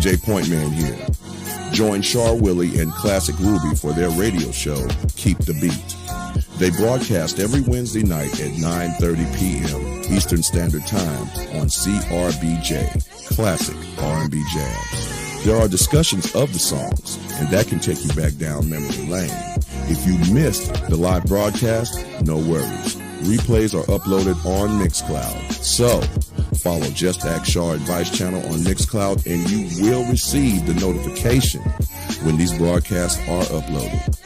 DJ Pointman here. Join Char Willie and Classic Ruby for their radio show, Keep the Beat. They broadcast every Wednesday night at 9:30 p.m. Eastern Standard Time on CRBJ, Classic R&B Jams. There are discussions of the songs, and that can take you back down memory lane. If you missed the live broadcast, no worries. Replays are uploaded on Mixcloud. So, follow JustAskChar Advice Channel on Mixcloud and you will receive the notification when these broadcasts are uploaded.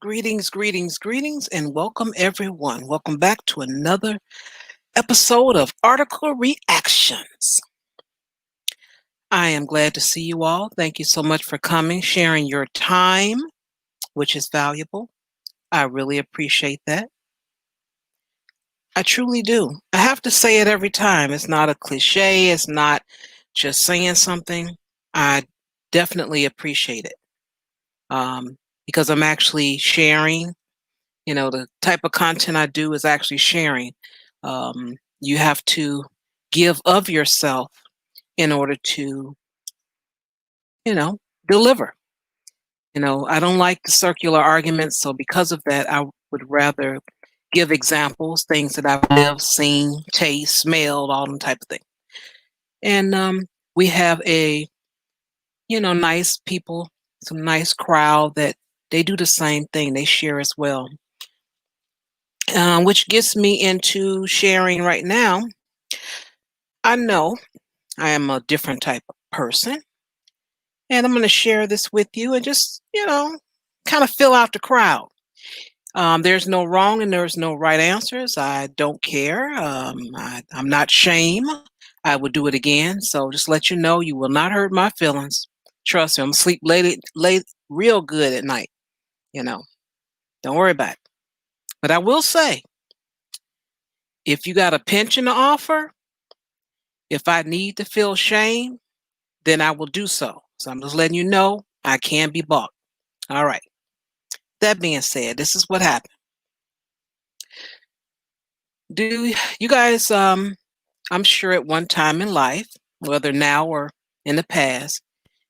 Greetings, and welcome everyone. Welcome back to another episode of Article Reactions. I am glad to see you all. Thank you so much for coming, sharing your time, which is valuable. I really appreciate that. I truly do. I have to say it every time. It's not a cliche. It's not just saying something. I definitely appreciate it. Because I'm actually sharing, the type of content I do is actually sharing. You have to give of yourself in order to, deliver. I don't like circular arguments. So because of that, I would rather give examples, things that I've lived, seen, taste, smelled, all them type of things. And we have a, nice people, some nice crowd that they do the same thing. They share as well, which gets me into sharing right now. I know I am a different type of person, and I'm going to share this with you and just, kind of fill out the crowd. There's no wrong and there's no right answers. I don't care. I'm not shame. I would do it again. So just let you know, you will not hurt my feelings. Trust me, I'm sleep late real good at night. Don't worry about it. But I will say, if you got a pension to offer, if I need to feel shame, then I will do so. So I'm just letting you know I can be bought. All right. That being said, this is what happened. Do you guys, I'm sure at one time in life, whether now or in the past,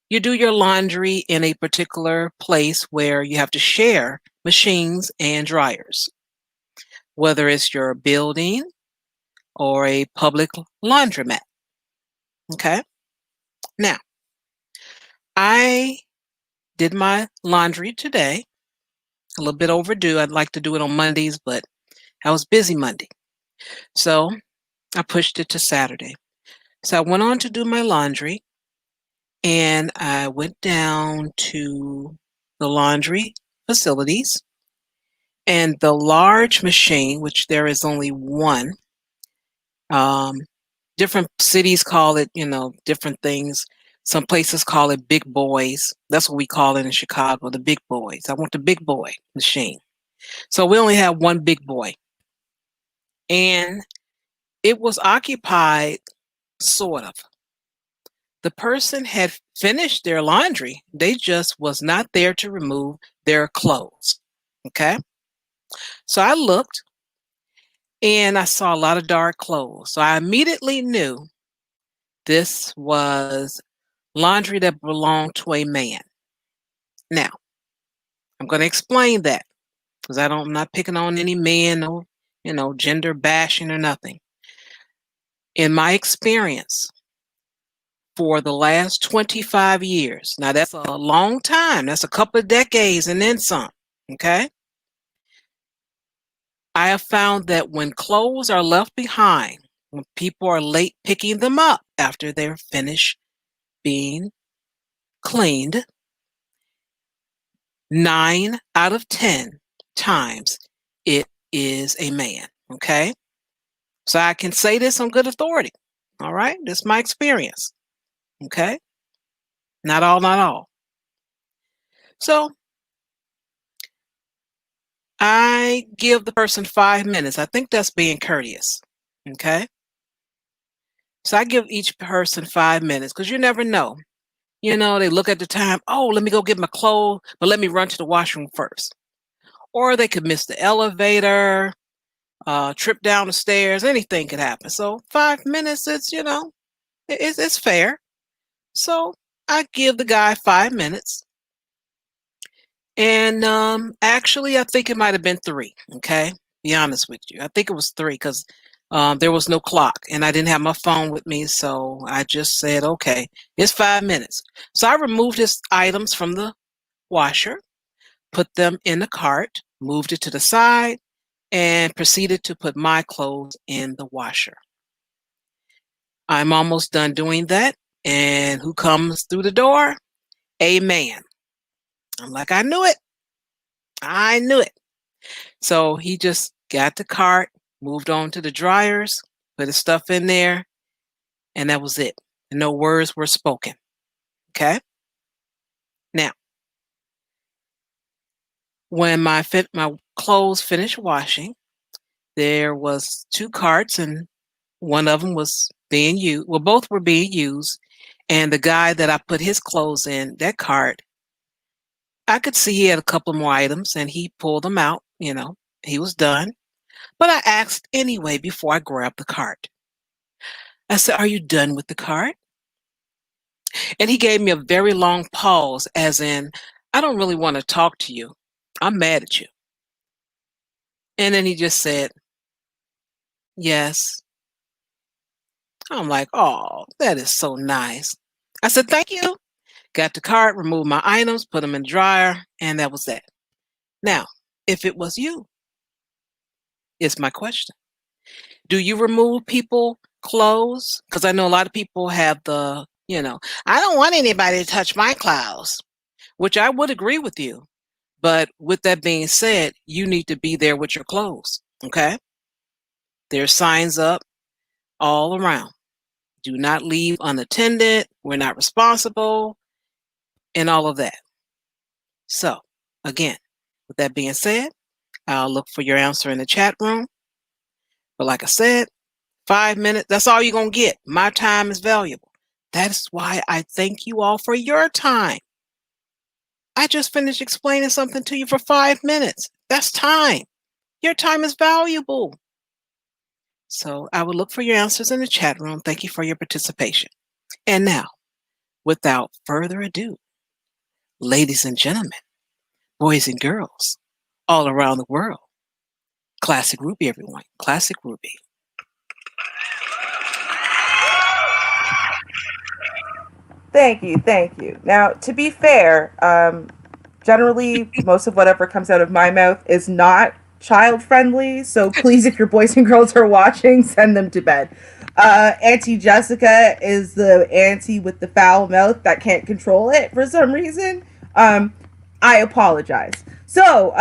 you do your laundry in a particular place where you have to share machines and dryers, whether it's your building or a public laundromat. Okay. Now, I did my laundry today, a little bit overdue. I'd like to do it on Mondays, but I was busy Monday. So I pushed it to Saturday. So I went on to do my laundry and I went down to the laundry facilities, and the large machine, which there is only one, um, different cities call it, different things. Some places call it big boys. That's what we call it in Chicago, the big boys. I want the big boy machine. So we only have one big boy. And it was occupied, sort of. The person had finished their laundry. They just was not there to remove their clothes. Okay. So I looked and I saw a lot of dark clothes. So I immediately knew this was laundry that belonged to a man. Now, I'm going to explain that because I'm not picking on any men or, gender bashing or nothing. In my experience, for the last 25 years, now that's a long time. That's a couple of decades and then some. Okay. I have found that when clothes are left behind, when people are late picking them up after they're finished being cleaned, 9 out of 10 times it is a man. Okay. So I can say this on good authority. All right. This is my experience. Okay. Not all, not all. So I give the person 5 minutes. I think that's being courteous. Okay. So I give each person 5 minutes because you never know. They look at the time. Oh, let me go get my clothes, but let me run to the washroom first. Or they could miss the elevator, trip down the stairs. Anything could happen. So 5 minutes, it's fair. So I give the guy 5 minutes. And actually, I think it might have been 3. Okay. Be honest with you. I think it was 3 because there was no clock and I didn't have my phone with me. So I just said, okay, it's 5 minutes. So I removed his items from the washer, put them in the cart, moved it to the side, and proceeded to put my clothes in the washer. I'm almost done doing that. And who comes through the door? A man. I'm like, I knew it. I knew it. So he just got the cart, moved on to the dryers, put his stuff in there, and that was it. And no words were spoken. Okay. Now, when my clothes finished washing, there was 2 carts, and one of them was being used. Well, both were being used. And the guy that I put his clothes in that cart, I could see he had a couple more items, and he pulled them out. He was done. But I asked anyway before I grabbed the cart. I said, "Are you done with the cart?" And he gave me a very long pause, as in, "I don't really want to talk to you. I'm mad at you." And then he just said, "Yes." I'm like, "Oh, that is so nice." I said, "Thank you." Got the cart, removed my items, put them in the dryer, and that was that. Now, if it was you, is my question. Do you remove people clothes? Because I know a lot of people have I don't want anybody to touch my clothes, which I would agree with you. But with that being said, you need to be there with your clothes. Okay. There's signs up all around. Do not leave unattended. We're not responsible, and all of that. So again, with that being said, I'll look for your answer in the chat room. But like I said, 5 minutes, that's all you're going to get. My time is valuable. That's why I thank you all for your time. I just finished explaining something to you for 5 minutes. That's time. Your time is valuable. So I will look for your answers in the chat room. Thank you for your participation. And now, without further ado, ladies and gentlemen, boys and girls, all around the world, Classic Ruby, everyone. Classic Ruby. Thank you, thank you. Now, to be fair, generally, most of whatever comes out of my mouth is not child friendly. So please, if your boys and girls are watching, send them to bed. Auntie Jessica is the auntie with the foul mouth that can't control it for some reason. I apologize. So,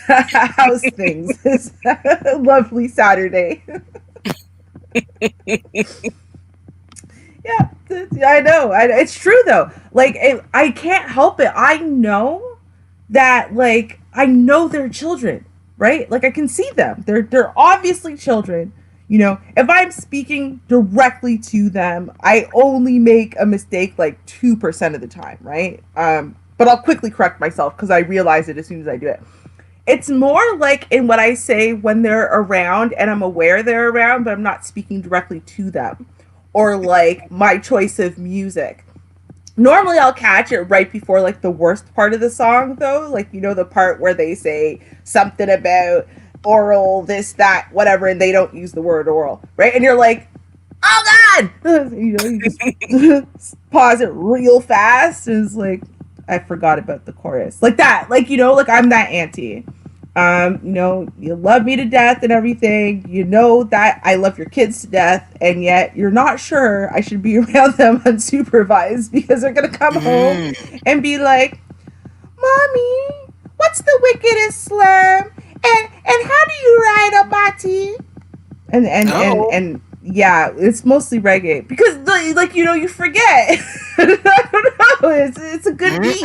how's things? It's a lovely Saturday. Yeah, I know. It's true though. Like, I can't help it. I know that, like, I know they're children, right? Like, I can see them. They're obviously children. You know, if I'm speaking directly to them, I only make a mistake like 2% of the time, right? But I'll quickly correct myself because I realize it as soon as I do it. It's more like in what I say when they're around and I'm aware they're around, but I'm not speaking directly to them. Or like my choice of music. Normally I'll catch it right before like the worst part of the song though. Like, you know, the part where they say something about oral, this, that, whatever, and they don't use the word oral, right? And you're like, oh God! You know, you just pause it real fast and it's like, I forgot about the chorus. Like that. Like, you know, like I'm that auntie. You know, you love me to death and everything. You know that I love your kids to death, and yet you're not sure I should be around them unsupervised because they're gonna come home and be like, "Mommy, what's the wickedest slam? And how do you ride a bati?" And yeah, it's mostly reggae because like, you know, you forget. I don't know. It's a good beat.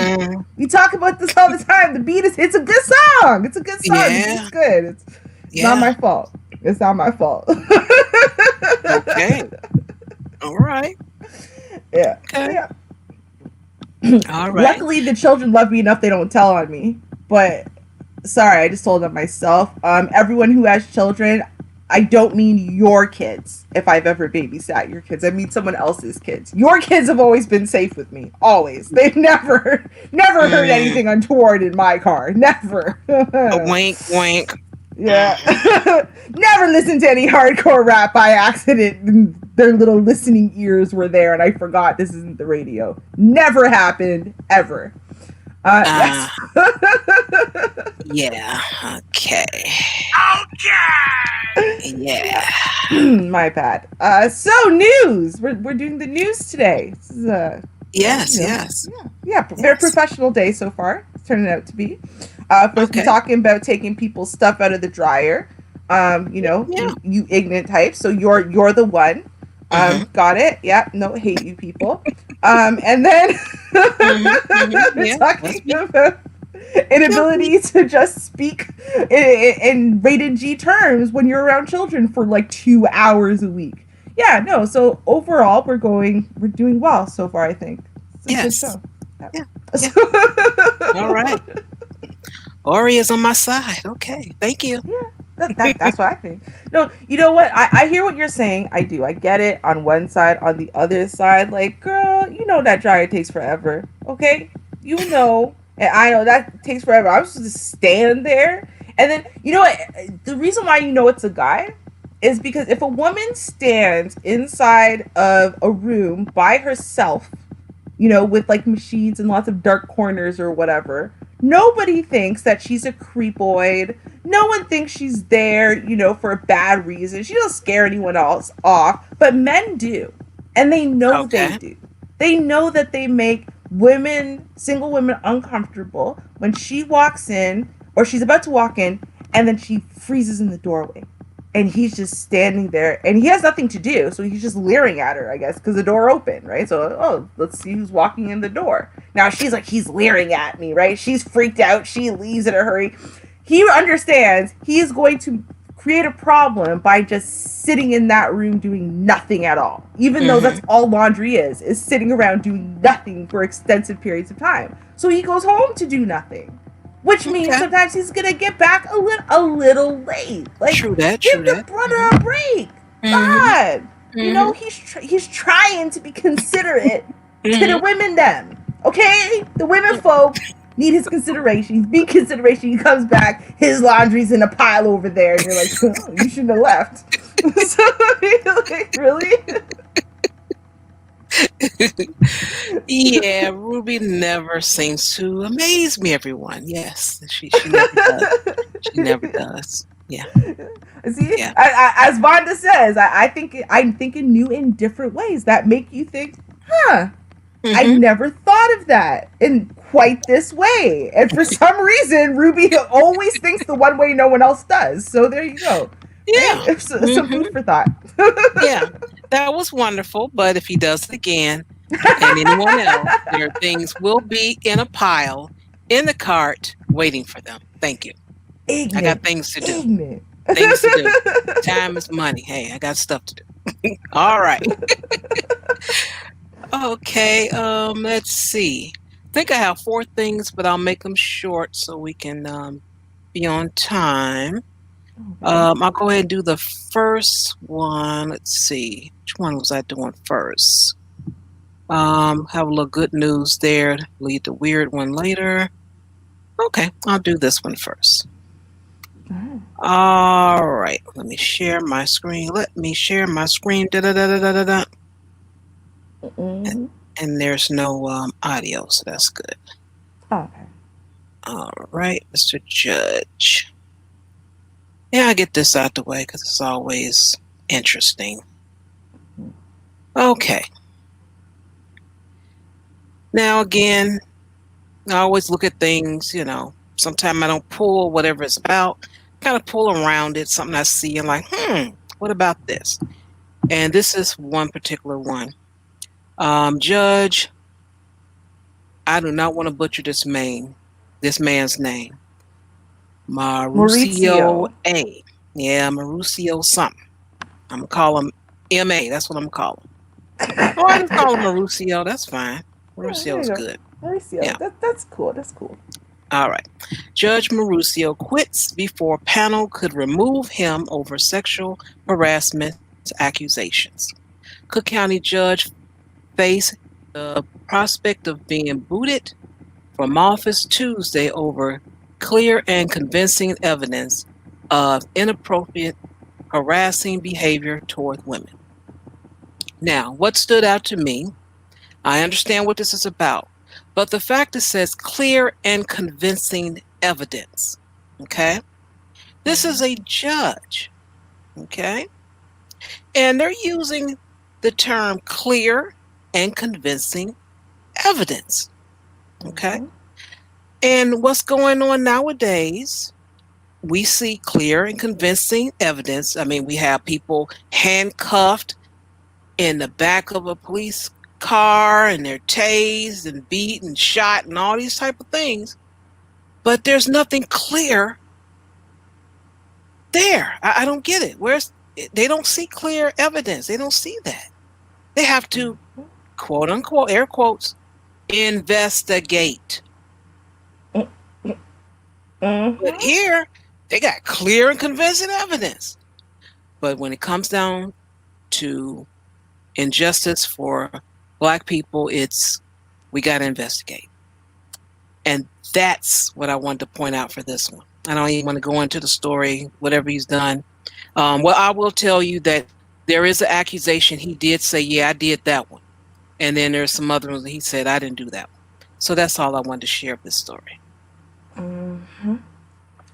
We talk about this all the time. The beat it's a good song. It's a good song. Yeah. It's good. It's not my fault. It's not my fault. Okay. All right. Yeah. Okay. Yeah. All right. Luckily, the children love me enough they don't tell on me. But sorry, I just told on myself. Everyone who has children, I don't mean your kids. If I've ever babysat your kids, I mean someone else's kids. Your kids have always been safe with me. Always. They've never heard anything untoward in my car. Never. A wink, wink. Yeah. Never listened to any hardcore rap by accident. Their little listening ears were there and I forgot this isn't the radio. Never happened. Ever. Yes. Yeah. Okay. Yeah. My bad. So news. We're doing the news today. This is Yes. you know, Yes. Yeah. Very professional day so far. It's turning out to be. First we're talking about taking people's stuff out of the dryer. You know, you ignorant types. So you're the one. Got it. Yeah. No, hate you people. And then we're talking about inability to just speak in rated G terms when you're around children for like 2 hours a week. Yeah, no. So overall, we're doing well so far. I think. It's a good show. Yeah. All right. Ori is on my side. Okay. Thank you. Yeah. That's what I think. No, you know what? I hear what you're saying. I do. I get it on one side. On the other side, like, girl, you know that dryer takes forever. Okay? You know. And I know that takes forever. I'm supposed to stand there. And then, you know what? The reason why you know it's a guy is because if a woman stands inside of a room by herself, you know, with like machines and lots of dark corners or whatever, nobody thinks that she's a creepoid. No one thinks she's there, you know, for a bad reason. She doesn't scare anyone else off. But men do. And they know they do. They know that they make single women uncomfortable when she walks in or she's about to walk in and then she freezes in the doorway and he's just standing there and he has nothing to do, so he's just leering at her, I guess, because the door opened, right? So let's see who's walking in the door. Now she's like, he's leering at me, right? She's freaked out. She leaves in a hurry. He understands he is going to create a problem by just sitting in that room doing nothing at all. Even though that's all laundry is sitting around doing nothing for extensive periods of time. So he goes home to do nothing. Which means sometimes he's gonna get back a little late. Like, true that. give the brother a break. God, you know, he's trying to be considerate to the women. Them, okay, the women folk need his consideration. He's being consideration. He comes back, his laundry's in a pile over there, and you're like, oh, you shouldn't have left. So, like, really? Yeah, Ruby never seems to amaze me, everyone. Yes, she never does. She never does. Yeah. See, as Vonda says, I'm thinking new in different ways that make you think, huh, I never thought of that in quite this way. And for some reason, Ruby always thinks the one way no one else does. So there you go. Yeah. Right? Some food for thought. Yeah, that was wonderful. But if he does it again, and anyone else, their things will be in a pile in the cart waiting for them. Thank you. I got things to do. Things to do. Time is money. Hey, I got stuff to do. All right. Okay, let's see. I think I have 4 things, but I'll make them short so we can be on time. I'll go ahead and do the first one. Let's see. Which one was I doing first? Have a little good news there. Leave the weird one later. Okay, I'll do this one first. All right. Let me share my screen. Da-da-da-da-da-da-da. And there's no audio, so that's good. Okay. All right, Mr. Judge. Yeah, I get this out the way because it's always interesting. Okay. Now, again, I always look at things, you know, sometimes I don't pull whatever it's about, kind of pull around it, something I see and like, what about this? And this is one particular one. Judge, I do not want to butcher this man's name. Mauricio A. Yeah, Mauricio something. I'm going to call him M.A. That's what I'm going to call him. Oh, I just call him Mauricio. That's fine. Mauricio's good. Mauricio. Yeah. That's cool. That's cool. All right. Judge Mauricio quits before panel could remove him over sexual harassment accusations. Cook County judge faced the prospect of being booted from office Tuesday over clear and convincing evidence of inappropriate harassing behavior toward women. Now, what stood out to me, I understand what this is about, but the fact it says clear and convincing evidence, okay? This is a judge, okay? And they're using the term clear and convincing evidence, okay? And what's going on nowadays, we see clear and convincing evidence. I mean, we have people handcuffed in the back of a police car and they're tased and beat and shot and all these type of things. But there's nothing clear there. I don't get it. They don't see clear evidence. They don't see that. They have to, quote unquote, air quotes, investigate. But here, they got clear and convincing evidence. But when it comes down to injustice for Black people, we got to investigate. And that's what I wanted to point out for this one. I don't even want to go into the story, whatever he's done. Well, I will tell you that there is an accusation. He did say, yeah, I did that one. And then there's some other ones that he said, I didn't do that one. So that's all I wanted to share of this story.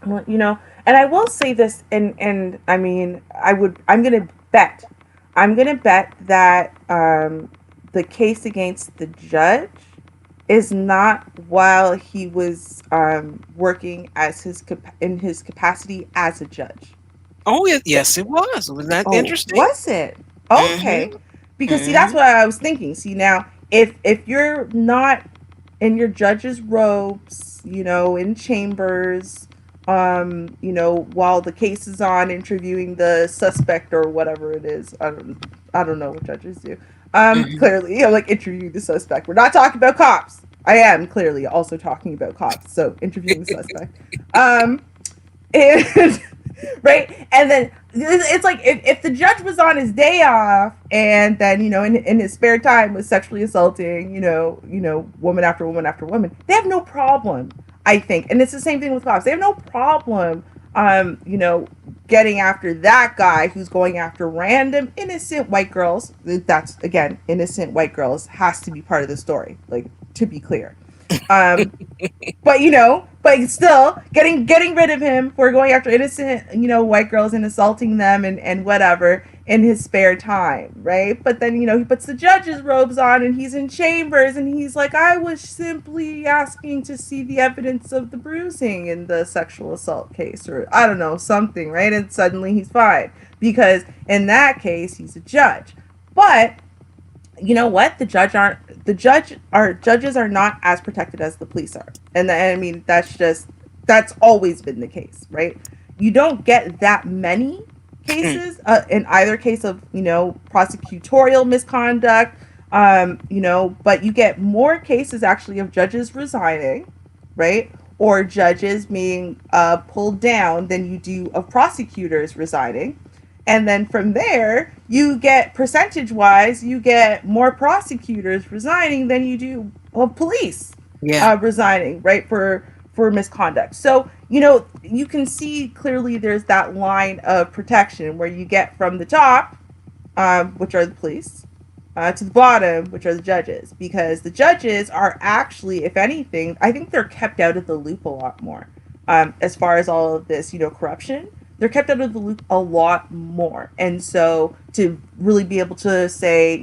Well, you know, and I will say this, and I mean, I'm gonna bet that the case against the judge is not while he was working as in his capacity as a judge. Oh, yes, it was. Was that interesting? Was it? Okay. Because see, that's what I was thinking. See, now, if you're not in your judge's robes, you know, in chambers, while the case is on, interviewing the suspect or whatever it is. I don't know what judges do. Hmm. Clearly, like interviewing the suspect. We're not talking about cops. I am clearly also talking about cops. So interviewing the suspect. And right, and then it's like if the judge was on his day off and then in his spare time was sexually assaulting woman after woman after woman, they have no problem, I think. And it's the same thing with cops. They have no problem getting after that guy who's going after random innocent white girls. That's, again, innocent white girls has to be part of the story, like, to be clear. But still getting rid of him for going after innocent, white girls and assaulting them and whatever in his spare time, right? But then, he puts the judge's robes on and he's in chambers and he's like, I was simply asking to see the evidence of the bruising in the sexual assault case, or I don't know, something, right? And suddenly he's fine because in that case, he's a judge. But you know what? Judges are not as protected as the police are. And I mean, that's always been the case, right? You don't get that many cases in either case of, prosecutorial misconduct, but you get more cases actually of judges resigning, right? Or judges being pulled down than you do of prosecutors resigning. And then from there, you get percentage-wise, you get more prosecutors resigning than you do of police Yeah. resigning, right, for misconduct. So, you can see clearly there's that line of protection where you get from the top, which are the police, to the bottom, which are the judges. Because the judges are actually, if anything, I think they're kept out of the loop a lot more as far as all of this, corruption. They're kept out of the loop a lot more. And so to really be able to say,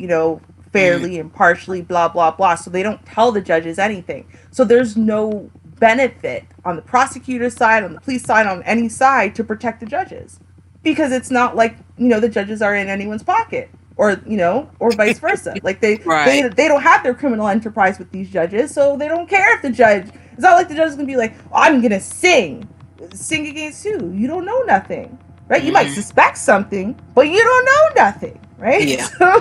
fairly, impartially, blah, blah, blah. So they don't tell the judges anything. So there's no benefit on the prosecutor side, on the police side, on any side to protect the judges. Because it's not like, the judges are in anyone's pocket or, or vice versa. Like they don't have their criminal enterprise with these judges. So they don't care if the judge, it's not like the judge is going to be like, oh, I'm going to sing against who? You don't know nothing, right? You might suspect something, but you don't know nothing, right? Yeah. So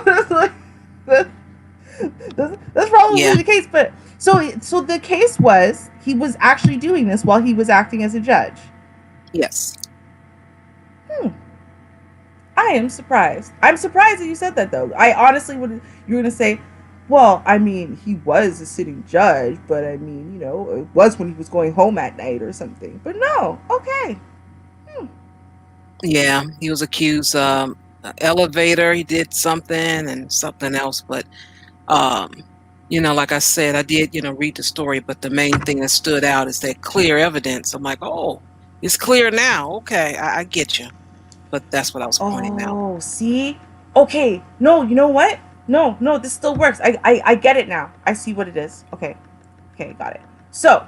that's probably the case. But so the case was he was actually doing this while he was acting as a judge. Yes. I am surprised. I'm surprised that you said that, though. I honestly would. You were gonna say, well, I mean, he was a sitting judge, but I mean, it was when he was going home at night or something. But no, okay. Yeah, he was accused elevator, he did something and something else, but like I said, I did, read the story, but the main thing that stood out is that clear evidence. I'm like, oh, it's clear now. Okay, I get you. But that's what I was pointing out. Oh, see? Okay. No, you know what? No, this still works. I get it now. I see what it is. Okay, got it. So,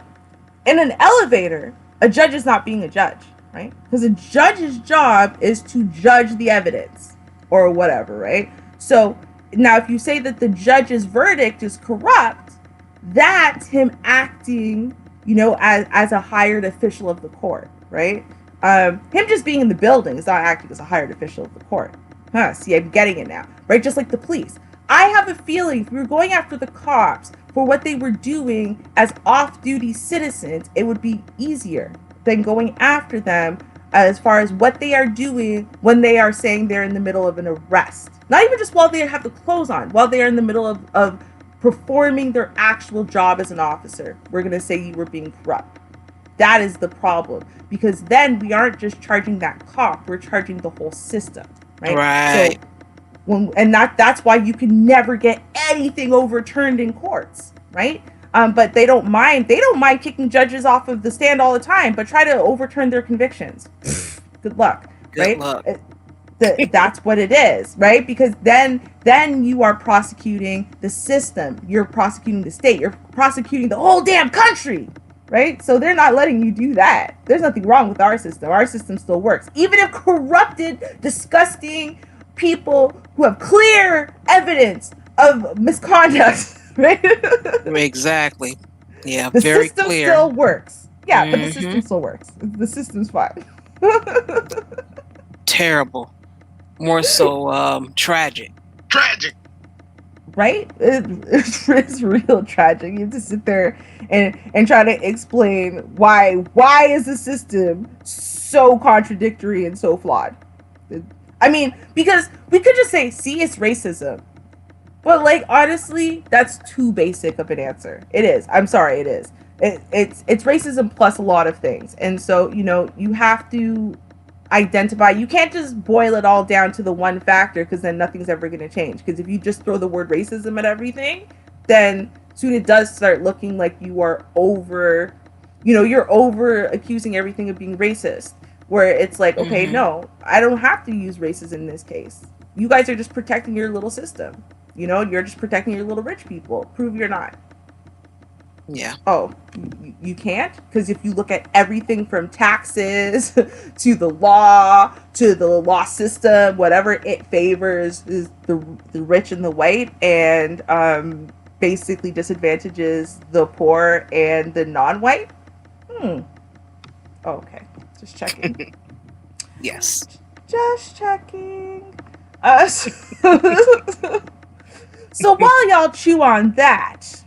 in an elevator, a judge is not being a judge, right? Because a judge's job is to judge the evidence or whatever, right? So, now if you say that the judge's verdict is corrupt, that's him acting, as a hired official of the court, right? Him just being in the building is not acting as a hired official of the court. See, I'm getting it now, right? Just like the police. I have a feeling if we were going after the cops for what they were doing as off-duty citizens, it would be easier than going after them as far as what they are doing when they are saying they're in the middle of an arrest. Not even just while they have the clothes on, while they are in the middle of performing their actual job as an officer. We're going to say you were being corrupt. That is the problem. Because then we aren't just charging that cop, we're charging the whole system, right? Right. So that's why you can never get anything overturned in courts, right? But they don't mind kicking judges off of the stand all the time, but try to overturn their convictions. Good luck, right? Good luck. That's what it is, right? Because then you are prosecuting the system, you're prosecuting the state, you're prosecuting the whole damn country, right? So they're not letting you do that. There's nothing wrong with our system. Our system still works. Even if corrupted, disgusting people who have clear evidence of misconduct, right? Exactly. Yeah, The very system clear. still works. Yeah, but the Mm-hmm. system still works. The system's fine. Terrible. More so tragic. Tragic. Right? It's real tragic. You have to sit there and try to explain why is the system so contradictory and so flawed. I mean, because we could just say, see, it's racism. But like honestly, that's too basic of an answer. It is. I'm sorry, it is. It's racism plus a lot of things. And so, you have to identify. You can't just boil it all down to the one factor, because then nothing's ever going to change. Because if you just throw the word racism at everything, then soon it does start looking like you are over, you're over accusing everything of being racist. Where it's like, okay, Mm-hmm. no, I don't have to use racism in this case. You guys are just protecting your little system. You're just protecting your little rich people. Prove you're not. Yeah. Oh, you can't? Because if you look at everything from taxes to the law system, whatever it favors is the rich and the white, and basically disadvantages the poor and the non-white. Oh, okay, just checking. Yes. Just checking. So while y'all chew on that,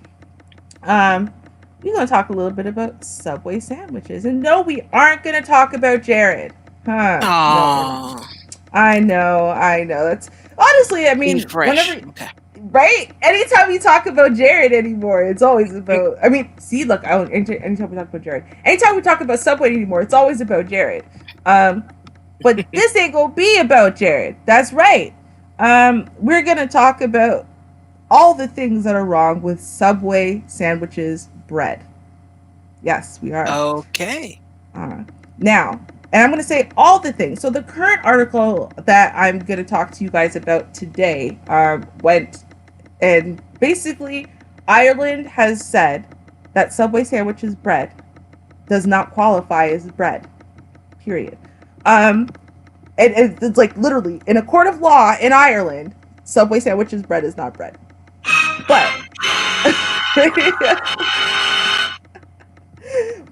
we're gonna talk a little bit about Subway sandwiches. And no, we aren't gonna talk about Jared. No, we're not. Oh, I know. That's honestly, I be mean, fresh. Okay. right? Anytime we talk about Jared anymore, it's always about. I mean, see, look, anytime we talk about Jared, anytime we talk about Subway anymore, it's always about Jared. But this ain't gonna be about Jared. That's right. We're gonna talk about all the things that are wrong with Subway sandwiches bread. Yes, we are. Okay. Now, and I'm going to say all the things. So the current article that I'm going to talk to you guys about today went, and basically Ireland has said that Subway sandwiches bread does not qualify as bread. Period. It's like literally in a court of law in Ireland, Subway sandwiches bread is not bread. But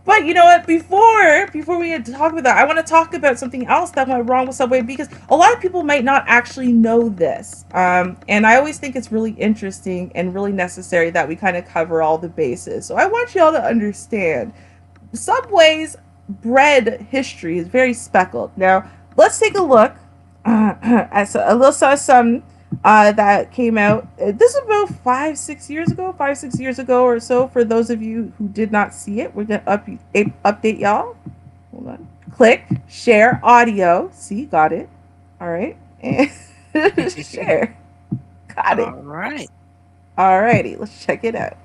but you know what? Before we had to talk about that, I want to talk about something else that went wrong with Subway, because a lot of people might not actually know this. And I always think it's really interesting and really necessary that we kind of cover all the bases. So I want y'all to understand Subway's bread history is very speckled. Now let's take a look at some that came out. This is about 5-6 years ago or so. For those of you who did not see it, we're gonna update y'all. Hold on. Click share audio. See, got it. All right, and share. Got it. All right. Alrighty, let's check it out.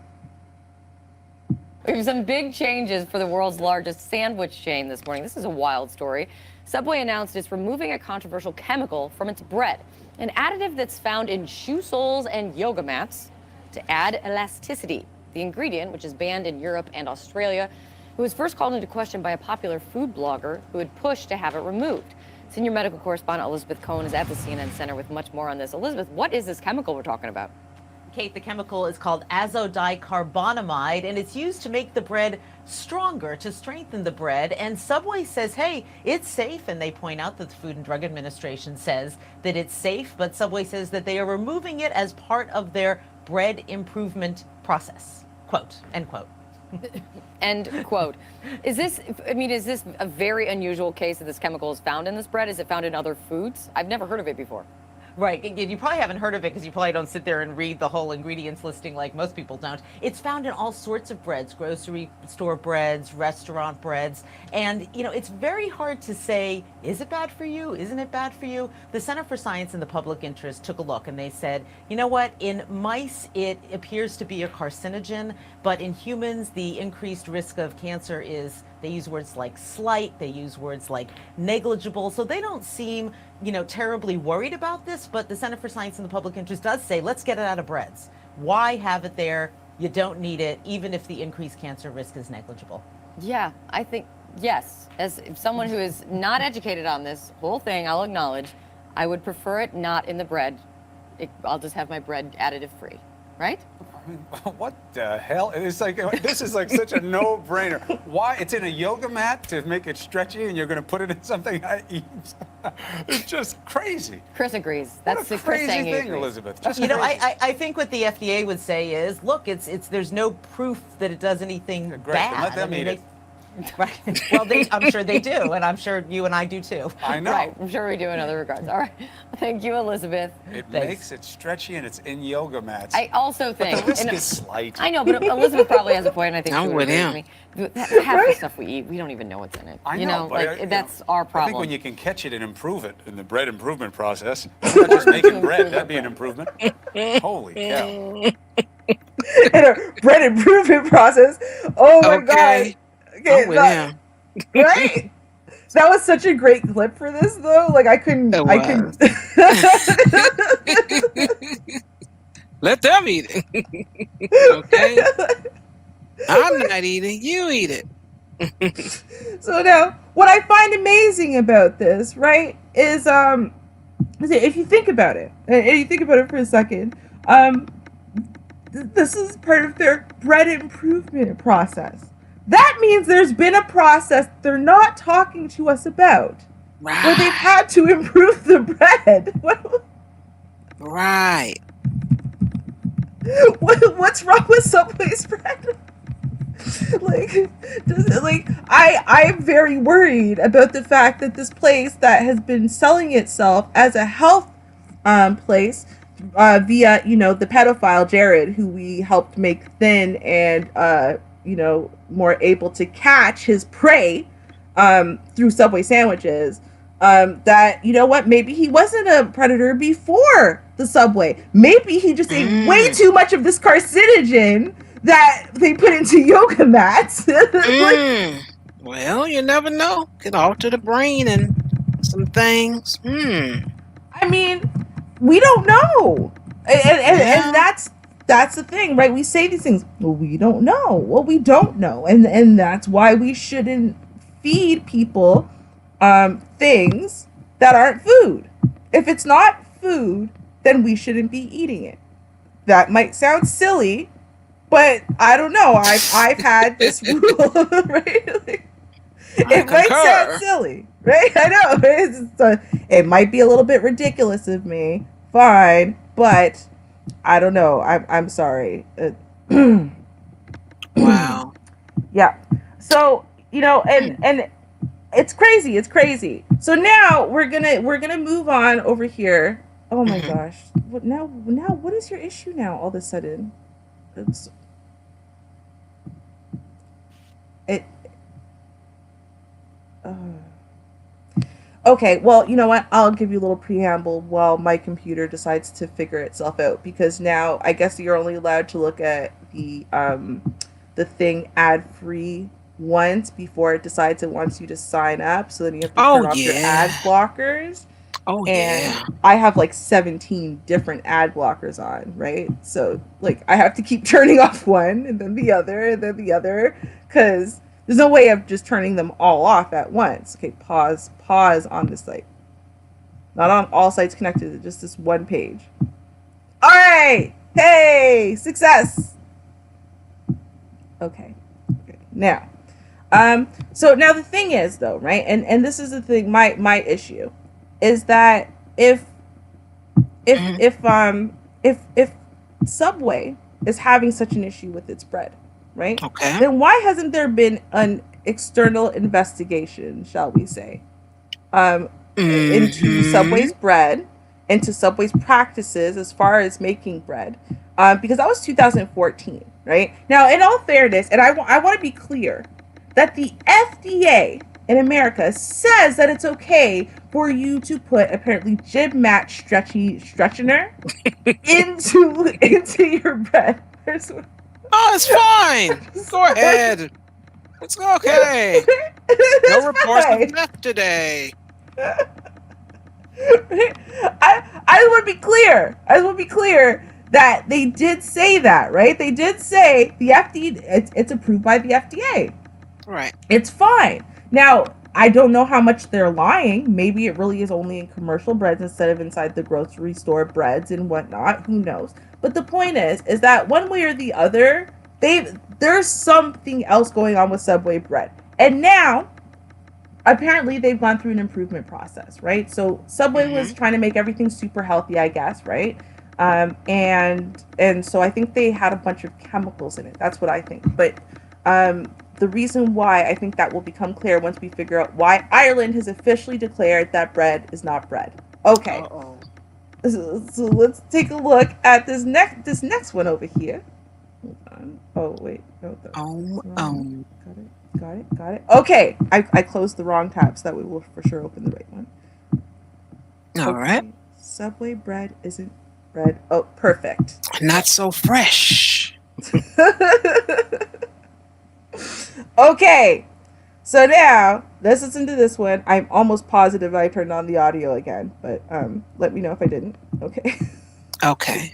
We have some big changes for the world's largest sandwich chain this morning. This is a wild story. Subway announced it's removing a controversial chemical from its bread, an additive that's found in shoe soles and yoga mats to add elasticity. The ingredient, which is banned in Europe and Australia, who was first called into question by a popular food blogger who had pushed to have it removed. Senior medical correspondent Elizabeth Cohen is at the CNN Center with much more on this. Elizabeth, what is this chemical we're talking about? Kate, the chemical is called azodicarbonamide, and it's used to make the bread stronger, to strengthen the bread. And Subway says, hey, it's safe. And they point out that the Food and Drug Administration says that it's safe, but Subway says that they are removing it as part of their bread improvement process. Quote, end quote. End quote. Is this a very unusual case that this chemical is found in this bread? Is it found in other foods? I've never heard of it before. Right. You probably haven't heard of it because you probably don't sit there and read the whole ingredients listing like most people don't. It's found in all sorts of breads, grocery store breads, restaurant breads. And, it's very hard to say, is it bad for you? Isn't it bad for you? The Center for Science and the Public Interest took a look and they said, you know what? In mice, it appears to be a carcinogen, but in humans, the increased risk of cancer is, they use words like slight, they use words like negligible. So they don't seem, terribly worried about this, but the Center for Science and the Public Interest does say, let's get it out of breads. Why have it there? You don't need it, even if the increased cancer risk is negligible. Yeah, I think, yes. As someone who is not educated on this whole thing, I'll acknowledge, I would prefer it not in the bread. I'll just have my bread additive free, right? What the hell? It's like this is like such a no-brainer. Why? It's in a yoga mat to make it stretchy, and you're going to put it in something I eat. It's just crazy. Chris agrees. What That's a the Chris crazy saying thing, agrees. Elizabeth. Just You know, crazy. I think what the FDA would say is, look, it's there's no proof that it does anything Great, bad. then let them eat it. Right. Well, I'm sure they do, and I'm sure you and I do too. I know. Right, I'm sure we do in other regards. All right. Thank you, Elizabeth. It Thanks. makes it stretchy, and it's in yoga mats. I also think. the risk and is slight. I know, but Elizabeth probably has a point, and I think I'm she would with agree him. with me. Half the stuff we eat, we don't even know what's in it. I You know, know, but like that's our I problem. think when you can catch it and improve it in the bread improvement process, you're not just making bread. That'd be an improvement. Holy cow! In a bread improvement process. Oh my Okay. god. Okay, I'm with him. right? That was such a great clip for this though. Like I couldn't It I couldn't Let them eat it. Okay. I'm not eating. You eat it. So now what I find amazing about this, right, is if you think about it, and you think about it for a second, this is part of their bread improvement process. That means there's been a process they're not talking to us about, where they've Right. had to improve the bread. Right. What's wrong with Subway's bread? I'm very worried about the fact that this place that has been selling itself as a health place via the pedophile Jared, who we helped make thin and more able to catch his prey through Subway sandwiches. That maybe he wasn't a predator before the Subway. Maybe he just ate way too much of this carcinogen that they put into yoga mats. Well, you never know. Could alter the brain and some things. I mean, we don't know, and that's the thing, right? We say these things, well, we don't know. Well, we don't know, and that's why we shouldn't feed people things that aren't food. If it's not food, then we shouldn't be eating it. That might sound silly, but I don't know. I've had this rule, right? It might sound silly, right? I know. It might be a little bit ridiculous of me. Fine, but I don't know. I'm sorry. Wow. Yeah. So and it's crazy. It's crazy. So now we're gonna move on over here. Oh my gosh. What now? What is your issue now? All of a sudden, Okay, well, you know what? I'll give you a little preamble while my computer decides to figure itself out, because now I guess you're only allowed to look at the thing ad free once before it decides it wants you to sign up. So then you have to turn off your ad blockers. Oh, And yeah. I have like 17 different ad blockers on, right? So like I have to keep turning off one and then the other and then the other, because there's no way of just turning them all off at once. Okay, pause on this site. Not on all sites connected to just this one page. All right. Hey, success. Okay. Now, so now the thing is though, right? And this is the thing, my issue is that if Subway is having such an issue with its bread, right? Okay. Then why hasn't there been an external investigation, shall we say, into Subway's bread, into Subway's practices as far as making bread? Because that was 2014, right? Now, in all fairness, and I want to be clear that the FDA in America says that it's okay for you to put apparently gym mat stretchener into your bread. Oh, it's fine. Go ahead. It's okay. No reports of death today. I want to be clear. I want to be clear that they did say that, right? They did say the FDA, it's approved by the FDA. Right. It's fine. Now, I don't know how much they're lying. Maybe it really is only in commercial breads instead of inside the grocery store breads and whatnot. Who knows? But the point is that one way or the other, there's something else going on with Subway bread. And now, apparently, they've gone through an improvement process, right? So Subway was trying to make everything super healthy, I guess, right? And so I think they had a bunch of chemicals in it. That's what I think. But the reason why I think that will become clear once we figure out why Ireland has officially declared that bread is not bread. Okay. Uh-oh. So let's take a look at this next one over here. Hold on. Oh wait, no. Got it. Okay, I closed the wrong tab, so that we will for sure open the right one. All right. Subway bread isn't bread. Oh, perfect. Not so fresh. Okay, so now let's listen to this one. I'm almost positive I turned on the audio again, but let me know if I didn't. Okay. Okay.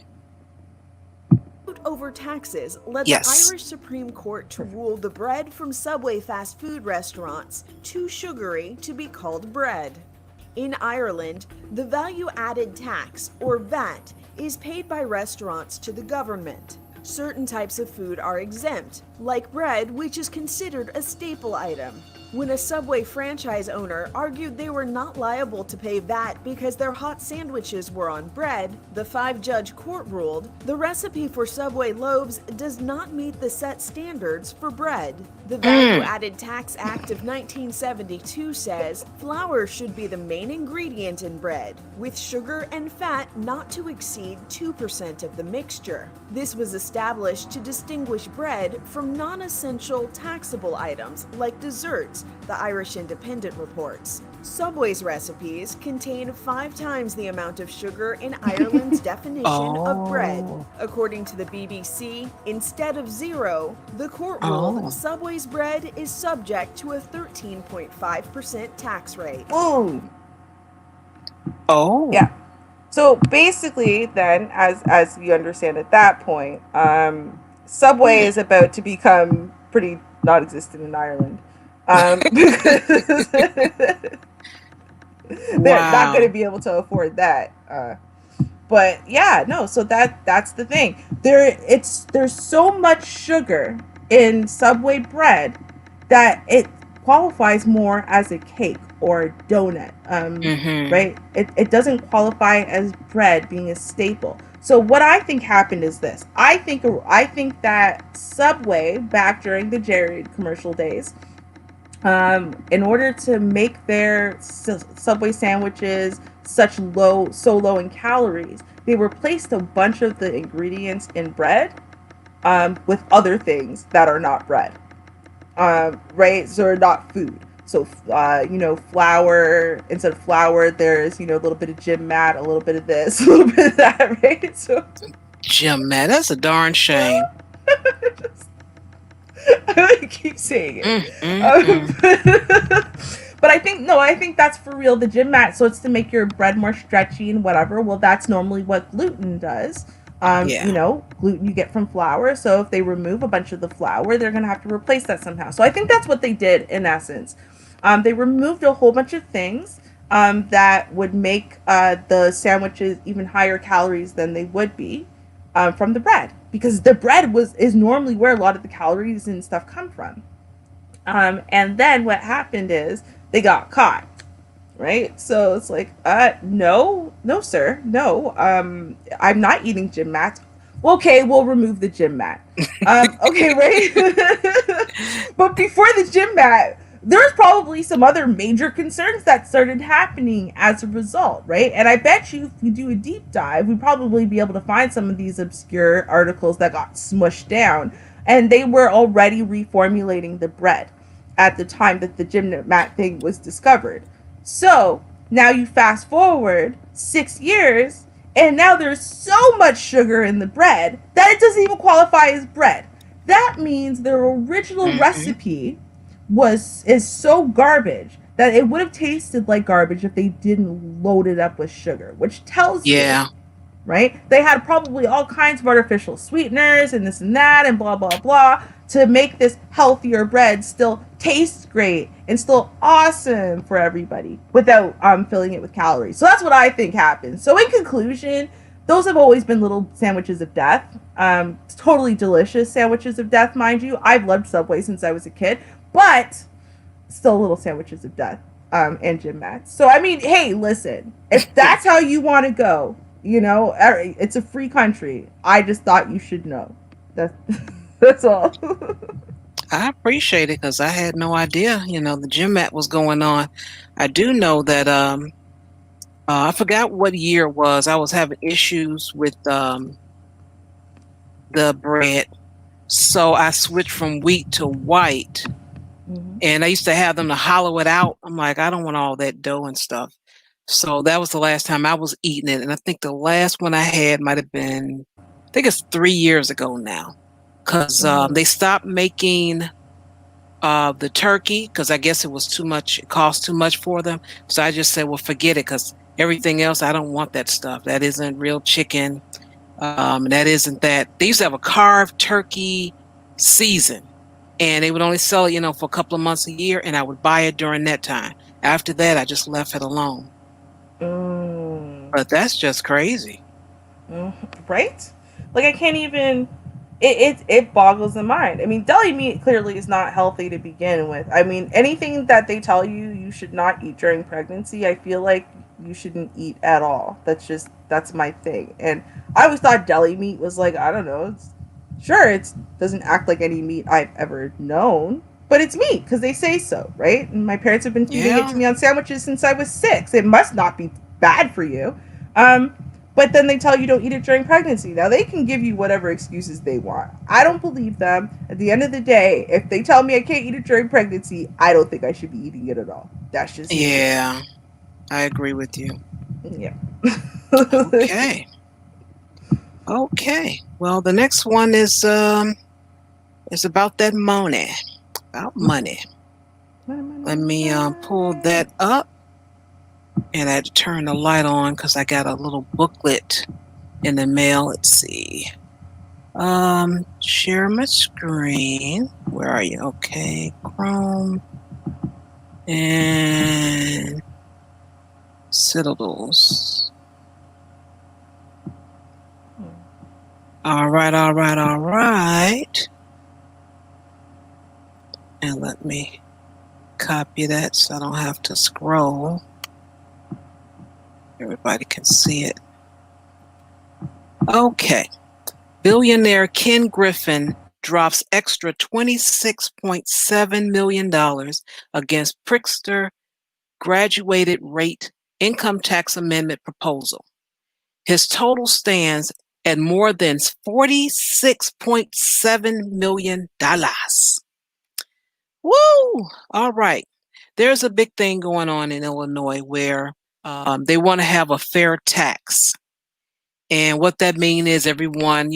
Over taxes led Yes. the Irish Supreme Court to rule the bread from Subway fast food restaurants too sugary to be called bread. In Ireland, the value added tax, or VAT, is paid by restaurants to the government. Certain types of food are exempt, like bread, which is considered a staple item. When a Subway franchise owner argued they were not liable to pay VAT because their hot sandwiches were on bread, the 5-judge court ruled the recipe for Subway loaves does not meet the set standards for bread. The Value Added Tax Act of 1972 says flour should be the main ingredient in bread, with sugar and fat not to exceed 2% of the mixture. This was established to distinguish bread from non-essential taxable items like desserts, the Irish Independent reports. Subway's recipes contain 5 times the amount of sugar in Ireland's definition of bread. According to the BBC, instead of 0, the court ruled Subway's bread is subject to a 13.5% tax rate. Oh. Oh. Yeah. So basically, then, as you understand at that point, Subway is about to become pretty non-existent in Ireland. Because they're not going to be able to afford that. But yeah, no. So that's the thing. There's so much sugar in Subway bread that it qualifies more as a cake or a donut, right? It doesn't qualify as bread being a staple. So what I think happened is this. I think that Subway, back during the Jared commercial days, in order to make their Subway sandwiches so low in calories, they replaced a bunch of the ingredients in bread with other things that are not bread, right? So are not food. So, flour, instead of flour, there's, a little bit of gym mat, a little bit of this, a little bit of that, right? So, Gym mat, that's a darn shame. I keep saying it. But I think that's for real, the gym mat. So it's to make your bread more stretchy and whatever. Well, that's normally what gluten does. Gluten you get from flour. So if they remove a bunch of the flour, they're going to have to replace that somehow. So I think that's what they did in essence. They removed a whole bunch of things that would make the sandwiches even higher calories than they would be from the bread. Because the bread is normally where a lot of the calories and stuff come from. And then what happened is they got caught, right? So it's like, no, sir, no. I'm not eating gym mats. Okay, we'll remove the gym mat. Okay, right? But before the gym mat, there's probably some other major concerns that started happening as a result, right? And I bet you if we do a deep dive, we'd probably be able to find some of these obscure articles that got smushed down. And they were already reformulating the bread at the time that the gym mat thing was discovered. So now you fast forward 6 years, and now there's so much sugar in the bread that it doesn't even qualify as bread. That means their original recipe is so garbage that it would have tasted like garbage if they didn't load it up with sugar, which tells you, right? They had probably all kinds of artificial sweeteners and this and that and blah, blah, blah to make this healthier bread still taste great and still awesome for everybody without filling it with calories. So that's what I think happened. So in conclusion, those have always been little sandwiches of death. Totally delicious sandwiches of death, mind you. I've loved Subway since I was a kid, but still little sandwiches of death, and gym mats. So I mean, hey, listen, if that's how you want to go, it's a free country. I just thought you should know. That's that's all. I appreciate it because I had no idea, the gym mat was going on. I do know that I forgot what year it was. I was having issues with the bread. So I switched from wheat to white. Mm-hmm. And I used to have them to hollow it out. I'm like, I don't want all that dough and stuff. So that was the last time I was eating it. And I think the last one I had might have been, I think it's 3 years ago now. Because they stopped making the turkey because I guess it was too much. It cost too much for them. So I just said, well, forget it because everything else, I don't want that stuff. That isn't real chicken. That isn't that. They used to have a carved turkey season. And they would only sell it, for a couple of months a year, and I would buy it during that time. After that, I just left it alone. But that's just crazy. Right? Like, I can't even... It boggles the mind. I mean, deli meat clearly is not healthy to begin with. I mean, anything that they tell you should not eat during pregnancy, I feel like you shouldn't eat at all. That's my thing. And I always thought deli meat was like, I don't know, it doesn't act like any meat I've ever known, but it's meat because they say so, right? And my parents have been feeding it to me on sandwiches since I was 6. It must not be bad for you. But then they tell you don't eat it during pregnancy. Now, they can give you whatever excuses they want. I don't believe them. At the end of the day, if they tell me I can't eat it during pregnancy, I don't think I should be eating it at all. That's just me. Yeah, I agree with you. Yeah. Okay. Okay. Well, the next one is about that money. About money. Let me pull that up. And I had to turn the light on because I got a little booklet in the mail. Let's see. Share my screen. Where are you? Okay, Chrome. And Citadels. All right. And let me copy that so I don't have to scroll. Everybody can see it. Okay. Billionaire Ken Griffin drops extra $26.7 million against Pritzker graduated rate income tax amendment proposal. His total stands at more than $46.7 million. Woo! All right. There's a big thing going on in Illinois where they want to have a fair tax. And what that means is everyone,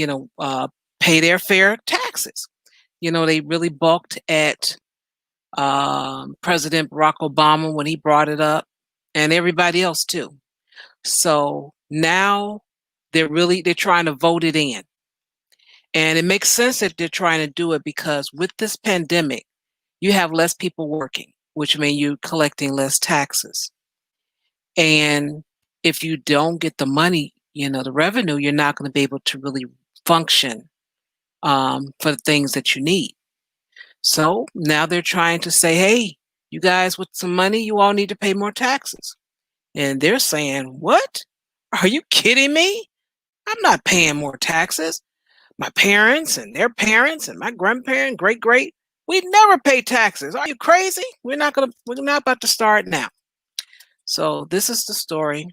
pay their fair taxes. They really balked at President Barack Obama when he brought it up, and everybody else too. So now they're trying to vote it in. And it makes sense that they're trying to do it because with this pandemic, you have less people working, which means you're collecting less taxes. And if you don't get the money, the revenue, you're not going to be able to really function for the things that you need. So now they're trying to say, hey, you guys with some money, you all need to pay more taxes. And they're saying, what? Are you kidding me? I'm not paying more taxes. My parents and their parents and my grandparents, great, we never pay taxes. Are you crazy? We're not about to start now. So this is the story.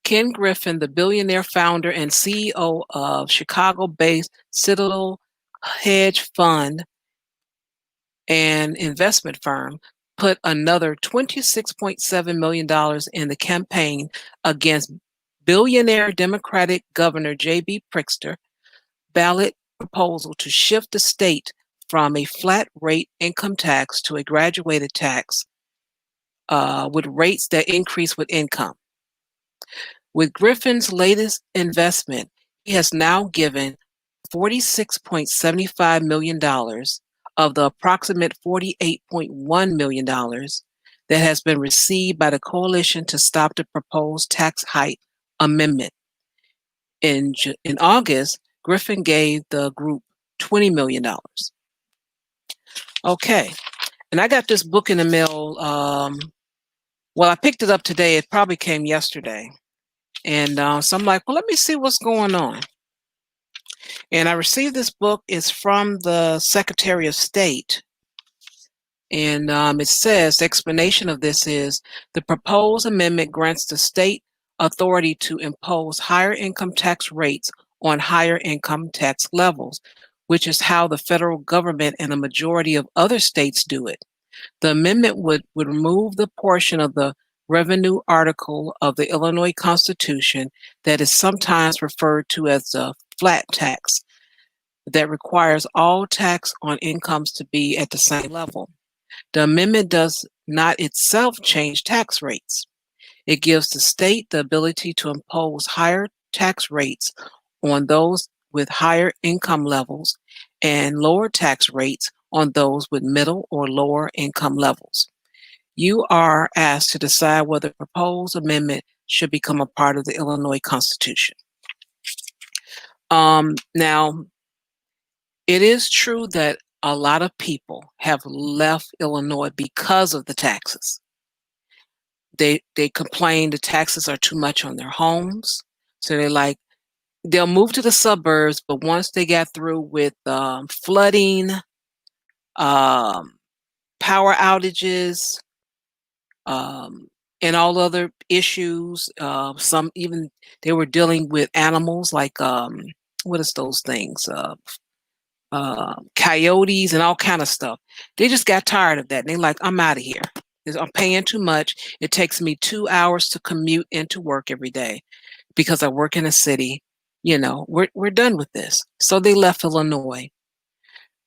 Ken Griffin, the billionaire founder and CEO of Chicago-based Citadel hedge fund and investment firm, put another $26.7 million in the campaign against billionaire Democratic Governor J.B. Pritzker ballot proposal to shift the state from a flat rate income tax to a graduated tax with rates that increase with income. With Griffin's latest investment, he has now given $46.75 million of the approximate $48.1 million that has been received by the Coalition to Stop the Proposed Tax Hike Amendment In August, Griffin gave the group $20 million. Okay. And I got this book in the mail. Well, I picked it up today. It probably came yesterday. And so I'm like, well, let me see what's going on. And I received this book. It's from the Secretary of State. And it says, the explanation of this is, the proposed amendment grants the state authority to impose higher income tax rates on higher income tax levels, which is how the federal government and a majority of other states do it. The amendment would remove the portion of the revenue article of the Illinois Constitution that is sometimes referred to as the flat tax, that requires all tax on incomes to be at the same level. The amendment does not itself change tax rates. It gives the state the ability to impose higher tax rates on those with higher income levels and lower tax rates on those with middle or lower income levels. You are asked to decide whether the proposed amendment should become a part of the Illinois Constitution. Now, it is true that a lot of people have left Illinois because of the taxes. They complain the taxes are too much on their homes. So they'll move to the suburbs, but once they got through with flooding, power outages, and all other issues, some even they were dealing with animals like what is those things? Coyotes and all kind of stuff. They just got tired of that. And they're like, I'm out of here. I'm paying too much. It takes me 2 hours to commute into work every day because I work in a city. We're done with this. So they left Illinois.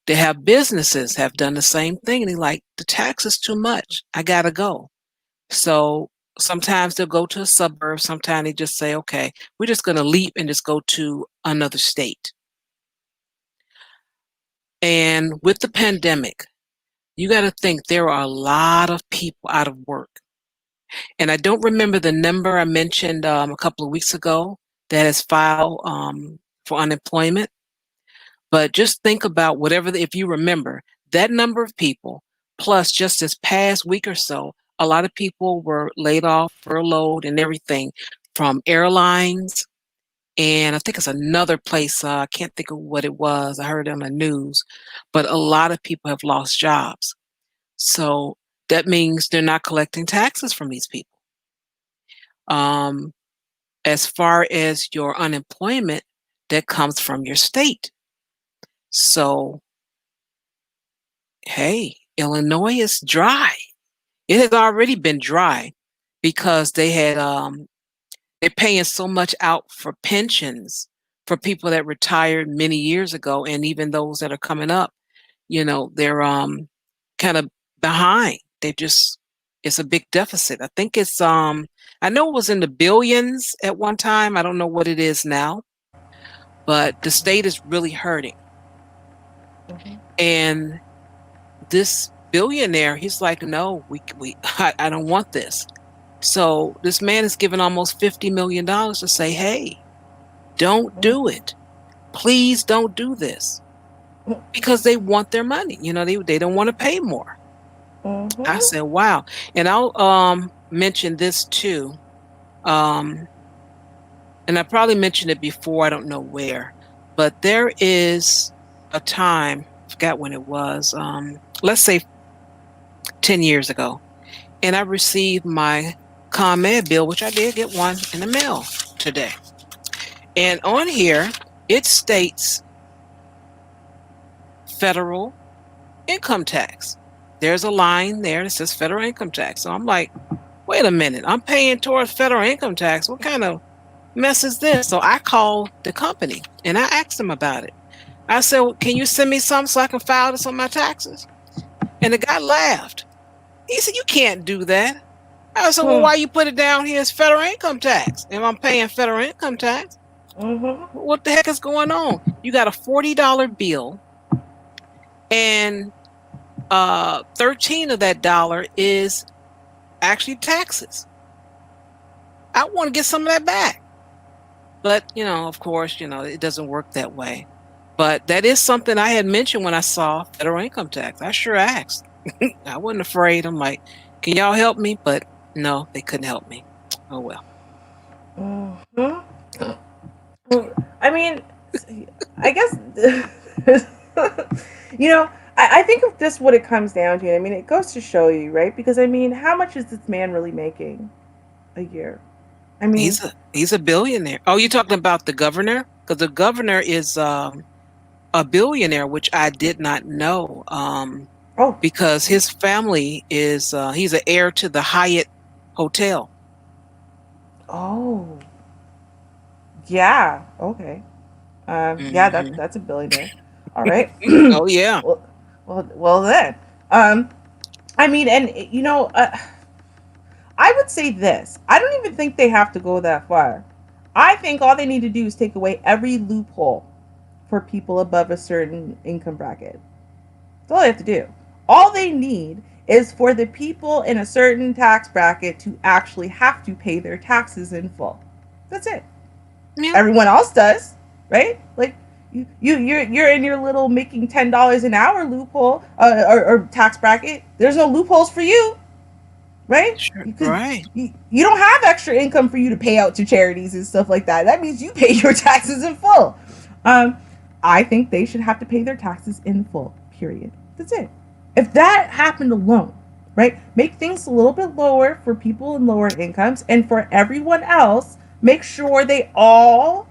They have businesses have done the same thing. They're like, the tax is too much. I gotta go. So sometimes they'll go to a suburb. Sometimes they just say, okay, we're just going to leap and just go to another state. And with the pandemic, you got to think there are a lot of people out of work. And I don't remember the number I mentioned a couple of weeks ago that has filed for unemployment. But just think about if you remember, that number of people, plus just this past week or so, a lot of people were laid off, furloughed, and everything from airlines. And I think it's another place, I can't think of what it was. I heard it on the news, but a lot of people have lost jobs. So that means they're not collecting taxes from these people. As far as your unemployment, that comes from your state. So, hey, Illinois is dry. It has already been dry because they're paying so much out for pensions for people that retired many years ago, and even those that are coming up, they're kind of behind. It's a big deficit. I think it's I know it was in the billions at one time. I don't know what it is now, but the state is really hurting. Mm-hmm. And this billionaire, he's like, no, I don't want this. So this man is given almost $50 million to say, hey, don't do it. Please don't do this. Because they want their money. They don't want to pay more. Mm-hmm. I said, wow. And I'll mention this too. And I probably mentioned it before, I don't know where. But there is a time, I forgot when it was, let's say 10 years ago. And I received my ComEd bill, which I did get one in the mail today. And on here, it states federal income tax. There's a line there that says federal income tax. So I'm like, wait a minute, I'm paying towards federal income tax. What kind of mess is this? So I called the company and I asked them about it. I said, well, can you send me something so I can file this on my taxes? And the guy laughed. He said, you can't do that. I said, well, why you put it down here as federal income tax? If I'm paying federal income tax, what the heck is going on? You got a $40 bill, and 13 of that dollar is actually taxes. I want to get some of that back. But, of course, it doesn't work that way. But that is something I had mentioned when I saw federal income tax. I sure asked. I wasn't afraid. I'm like, can y'all help me? But no, they couldn't help me. Oh well. Mhm. I mean, I guess, you know, I think of this what it comes down to. I mean, it goes to show you, right? Because I mean, how much is this man really making a year? I mean, He's a billionaire. Oh, you talking about the governor? Because the governor is a billionaire, which I did not know. oh, Because his family is he's an heir to the Hyatt Hotel. oh, yeah, okay. Yeah, Hmm. that's a billionaire. All right. Oh yeah. well, well then. Um, I mean, and I would say this. I don't even think they have to go that far. I think all they need to do is take away every loophole for people above a certain income bracket. That's all they have to do. All they need is for the people in a certain tax bracket to actually have to pay their taxes in full. That's it. Yeah. Everyone else does, right? Like you're in your little making $10 an hour loophole or tax bracket. There's no loopholes for you, right? Sure. Because Right. you don't have extra income for you to pay out to charities and stuff like that. That means you pay your taxes in full. Um, I think they should have to pay their taxes in full. Period. That's it. If that happened alone, right? Make things a little bit lower for people in lower incomes, and for everyone else, make sure they all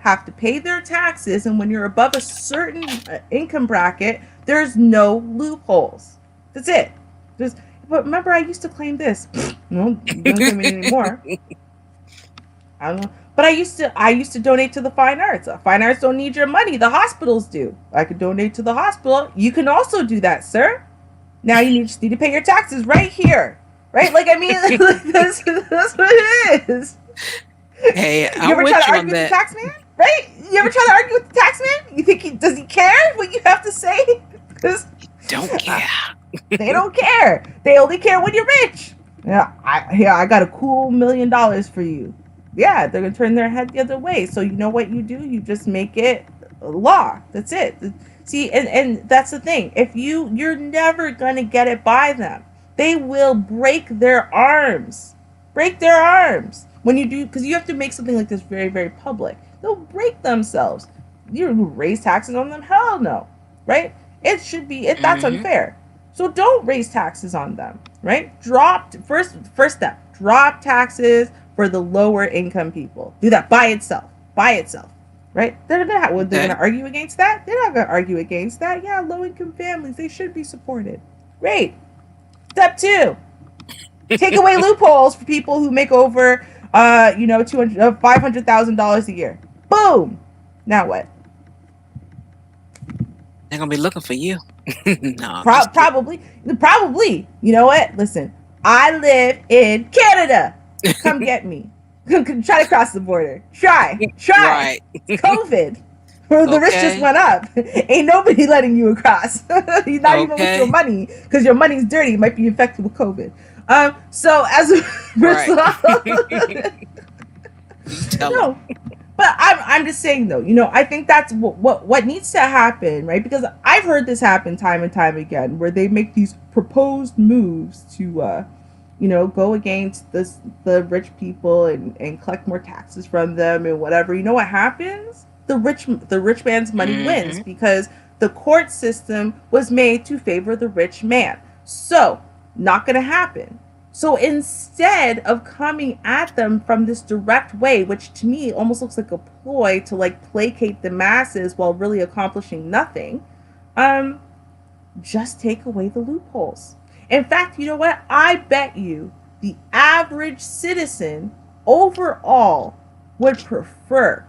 have to pay their taxes. And when you're above a certain income bracket, there's no loopholes. That's it. Just but remember, I used to claim this. No, you don't claim it anymore. I don't know. But I used to donate to the fine arts. Fine arts don't need your money. The hospitals do. I could donate to the hospital. You can also do that, sir. Now you just need to pay your taxes right here. Right? Like I mean that's what it is. Hey, You I'm ever try with to you argue on with the that. tax man? Right? You ever try to argue with the tax man? You think does he care what you have to say? Because Don't care. they don't care. They only care when you're rich. I got a cool $1 million for you. Yeah, they're gonna turn their head the other way. So you know what you do? You just make it law. That's it. See, and that's the thing. If you're never gonna get it by them. They will break their arms. Break their arms when you do, because you have to make something like this very, very public. They'll break themselves. You raise taxes on them? Hell no, right? It should be it. That's Hmm. unfair. So don't raise taxes on them, right? Drop first step. Drop taxes for the lower income people. Do that by itself. By itself, right? They're Okay. gonna argue against that. They're not gonna argue against that. Yeah, low income families they should be supported. Great. Step two. Take away loopholes for people who make over 200 $500,000 a year. Boom. Now what? They're gonna be looking for you. No, I'm just kidding. Probably. You know what? Listen, I live in Canada. Come get me. Try to cross the border. Try. Right. It's COVID. The risk just Okay. went up. Ain't nobody letting you across. You're not even with your Okay. money because your money's dirty. You might be infected with COVID. So as a Right. result, Tell them. no, but I'm just saying though, I think that's what needs to happen, right? Because I've heard this happen time and time again, where they make these proposed moves to, go against the rich people and collect more taxes from them and whatever. You know what happens? The rich man's money wins Hmm. because the court system was made to favor the rich man. So not gonna happen. So instead of coming at them from this direct way, which to me almost looks like a ploy to like placate the masses while really accomplishing nothing, um, just take away the loopholes. In fact, you know what? I bet you the average citizen overall would prefer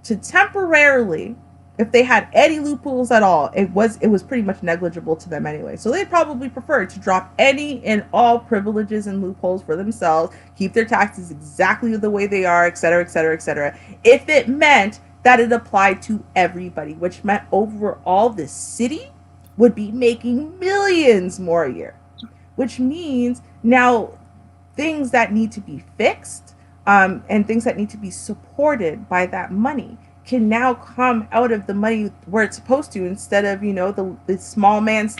to temporarily, if they had any loopholes at all, it was pretty much negligible to them anyway. So they'd probably prefer to drop any and all privileges and loopholes for themselves, keep their taxes exactly the way they are, etc., etc., etc. If it meant that it applied to everybody, which meant overall the city would be making millions more a year, which means now things that need to be fixed, and things that need to be supported by that money can now come out of the money where it's supposed to, instead of, the small man's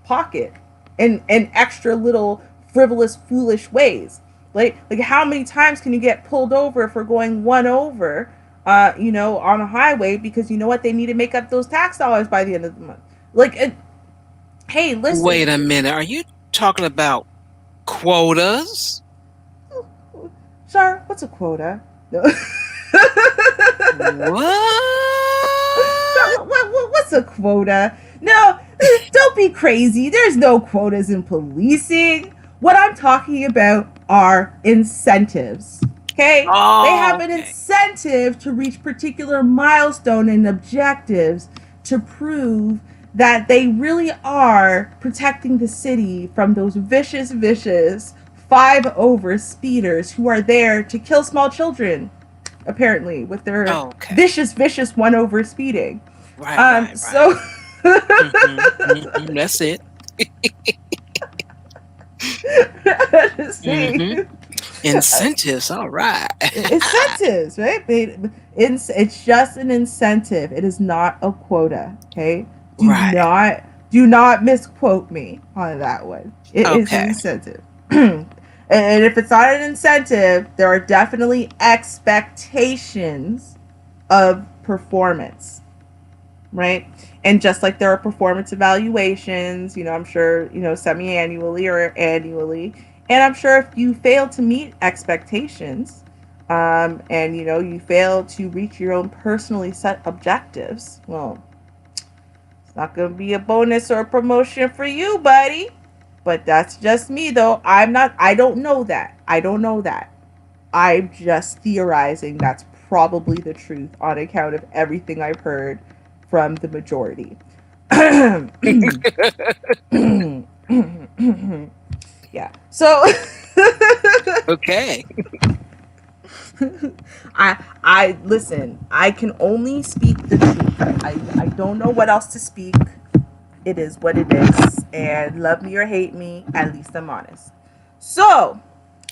pocket in extra little frivolous, foolish ways. Like how many times can you get pulled over for going one over, on a highway, because you know what, they need to make up those tax dollars by the end of the month. Hey, listen. Wait a minute. Are you talking about quotas? Char, what's a quota? No. What's a quota? No, don't be crazy. There's no quotas in policing. What I'm talking about are incentives. Okay? Oh, they have an incentive to reach particular milestone and objectives to prove that they really are protecting the city from those vicious 5-over speeders who are there to kill small children, apparently, with their vicious 1-over speeding. Right. So that's it. Incentives, all right. Incentives, right? It's just an incentive. It is not a quota. Okay, do not misquote me on that one. It is an incentive. And if it's not an incentive, there are definitely expectations of performance, right? And just like there are performance evaluations, I'm sure, semi-annually or annually. And I'm sure if you fail to meet expectations, and, you fail to reach your own personally set objectives, well, it's not going to be a bonus or a promotion for you, buddy. But that's just me, though. I don't know that. I'm just theorizing that's probably the truth on account of everything I've heard from the majority. Yeah. So. Okay. I listen. I can only speak the truth. I don't know what else to speak. It is what it is, and love me or hate me, at least I'm honest. So,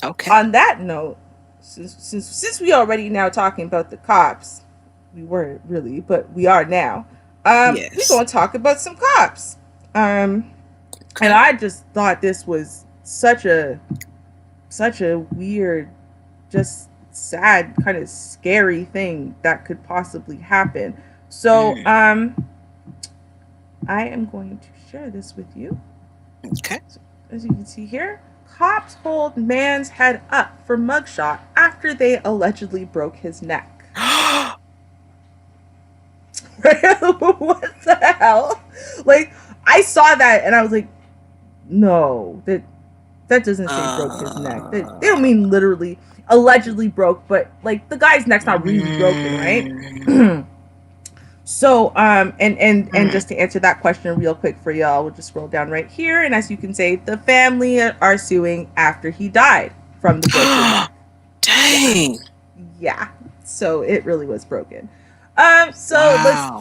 on that note, since we already now talking about the cops, we weren't really, but we are now. We're going to talk about some cops. And I just thought this was such a weird, just sad, kind of scary thing that could possibly happen. So, I am going to share this with you. Okay. So, as you can see here, cops hold man's head up for mugshot after they allegedly broke his neck. What the hell? I saw that and I was like, no, that doesn't say broke his neck. They don't mean literally, allegedly broke, but the guy's neck's not really broken, right? So, and just to answer that question real quick for y'all, we'll just scroll down right here. And as you can see, the family are suing after he died from the broken neck. Dang. Yeah. So it really was broken. Let's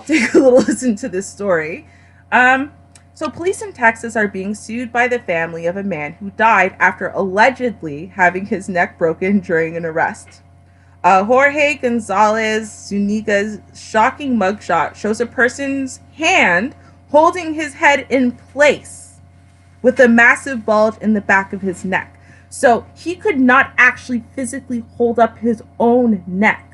take a little listen to this story. So police in Texas are being sued by the family of a man who died after allegedly having his neck broken during an arrest. Jorge Gonzalez Zuniga's shocking mugshot shows a person's hand holding his head in place with a massive bulge in the back of his neck. So he could not actually physically hold up his own neck.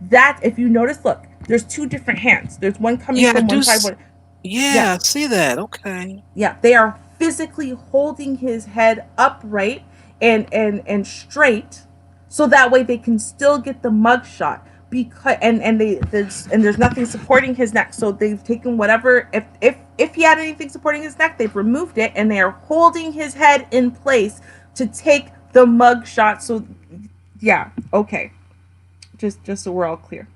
That, if you notice, look, there's two different hands. There's one coming from one side. Yeah, see that. Okay. Yeah, they are physically holding his head upright and straight, so that way they can still get the mugshot. Because there's nothing supporting his neck, so they've taken whatever, if he had anything supporting his neck, they've removed it, and they are holding his head in place to take the mugshot. So yeah, okay, just so we're all clear.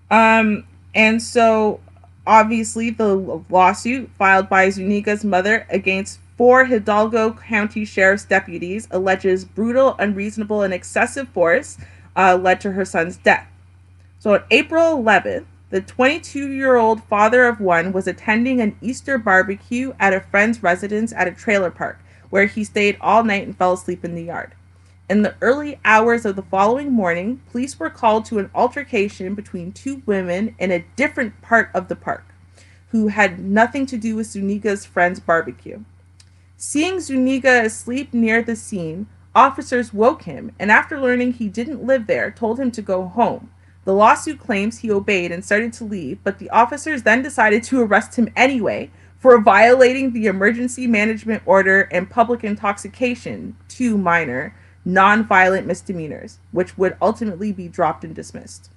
And so obviously the lawsuit filed by Zuniga's mother against 4 Hidalgo County Sheriff's deputies alleges brutal, unreasonable, and excessive force led to her son's death. So on April 11th, the 22-year-old father of one was attending an Easter barbecue at a friend's residence at a trailer park, where he stayed all night and fell asleep in the yard. In the early hours of the following morning, police were called to an altercation between two women in a different part of the park, who had nothing to do with Zuniga's friend's barbecue. Seeing Zuniga asleep near the scene, officers woke him, and after learning he didn't live there, told him to go home. The lawsuit claims he obeyed and started to leave, but the officers then decided to arrest him anyway for violating the emergency management order and public intoxication, two minor, non-violent misdemeanors, which would ultimately be dropped and dismissed.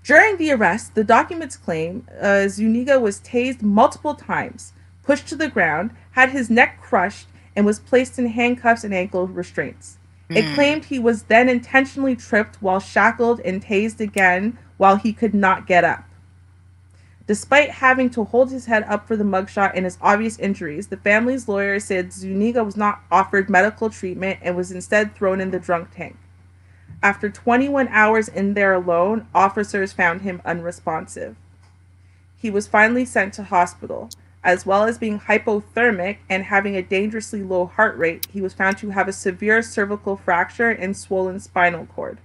During the arrest, the documents claim Zuniga was tased multiple times, pushed to the ground, had his neck crushed, and was placed in handcuffs and ankle restraints. It claimed he was then intentionally tripped while shackled and tased again while he could not get up. Despite having to hold his head up for the mugshot and his obvious injuries, the family's lawyer said Zuniga was not offered medical treatment and was instead thrown in the drunk tank. After 21 hours in there alone, officers found him unresponsive. He was finally sent to hospital. As well as being hypothermic and having a dangerously low heart rate, he was found to have a severe cervical fracture and swollen spinal cord.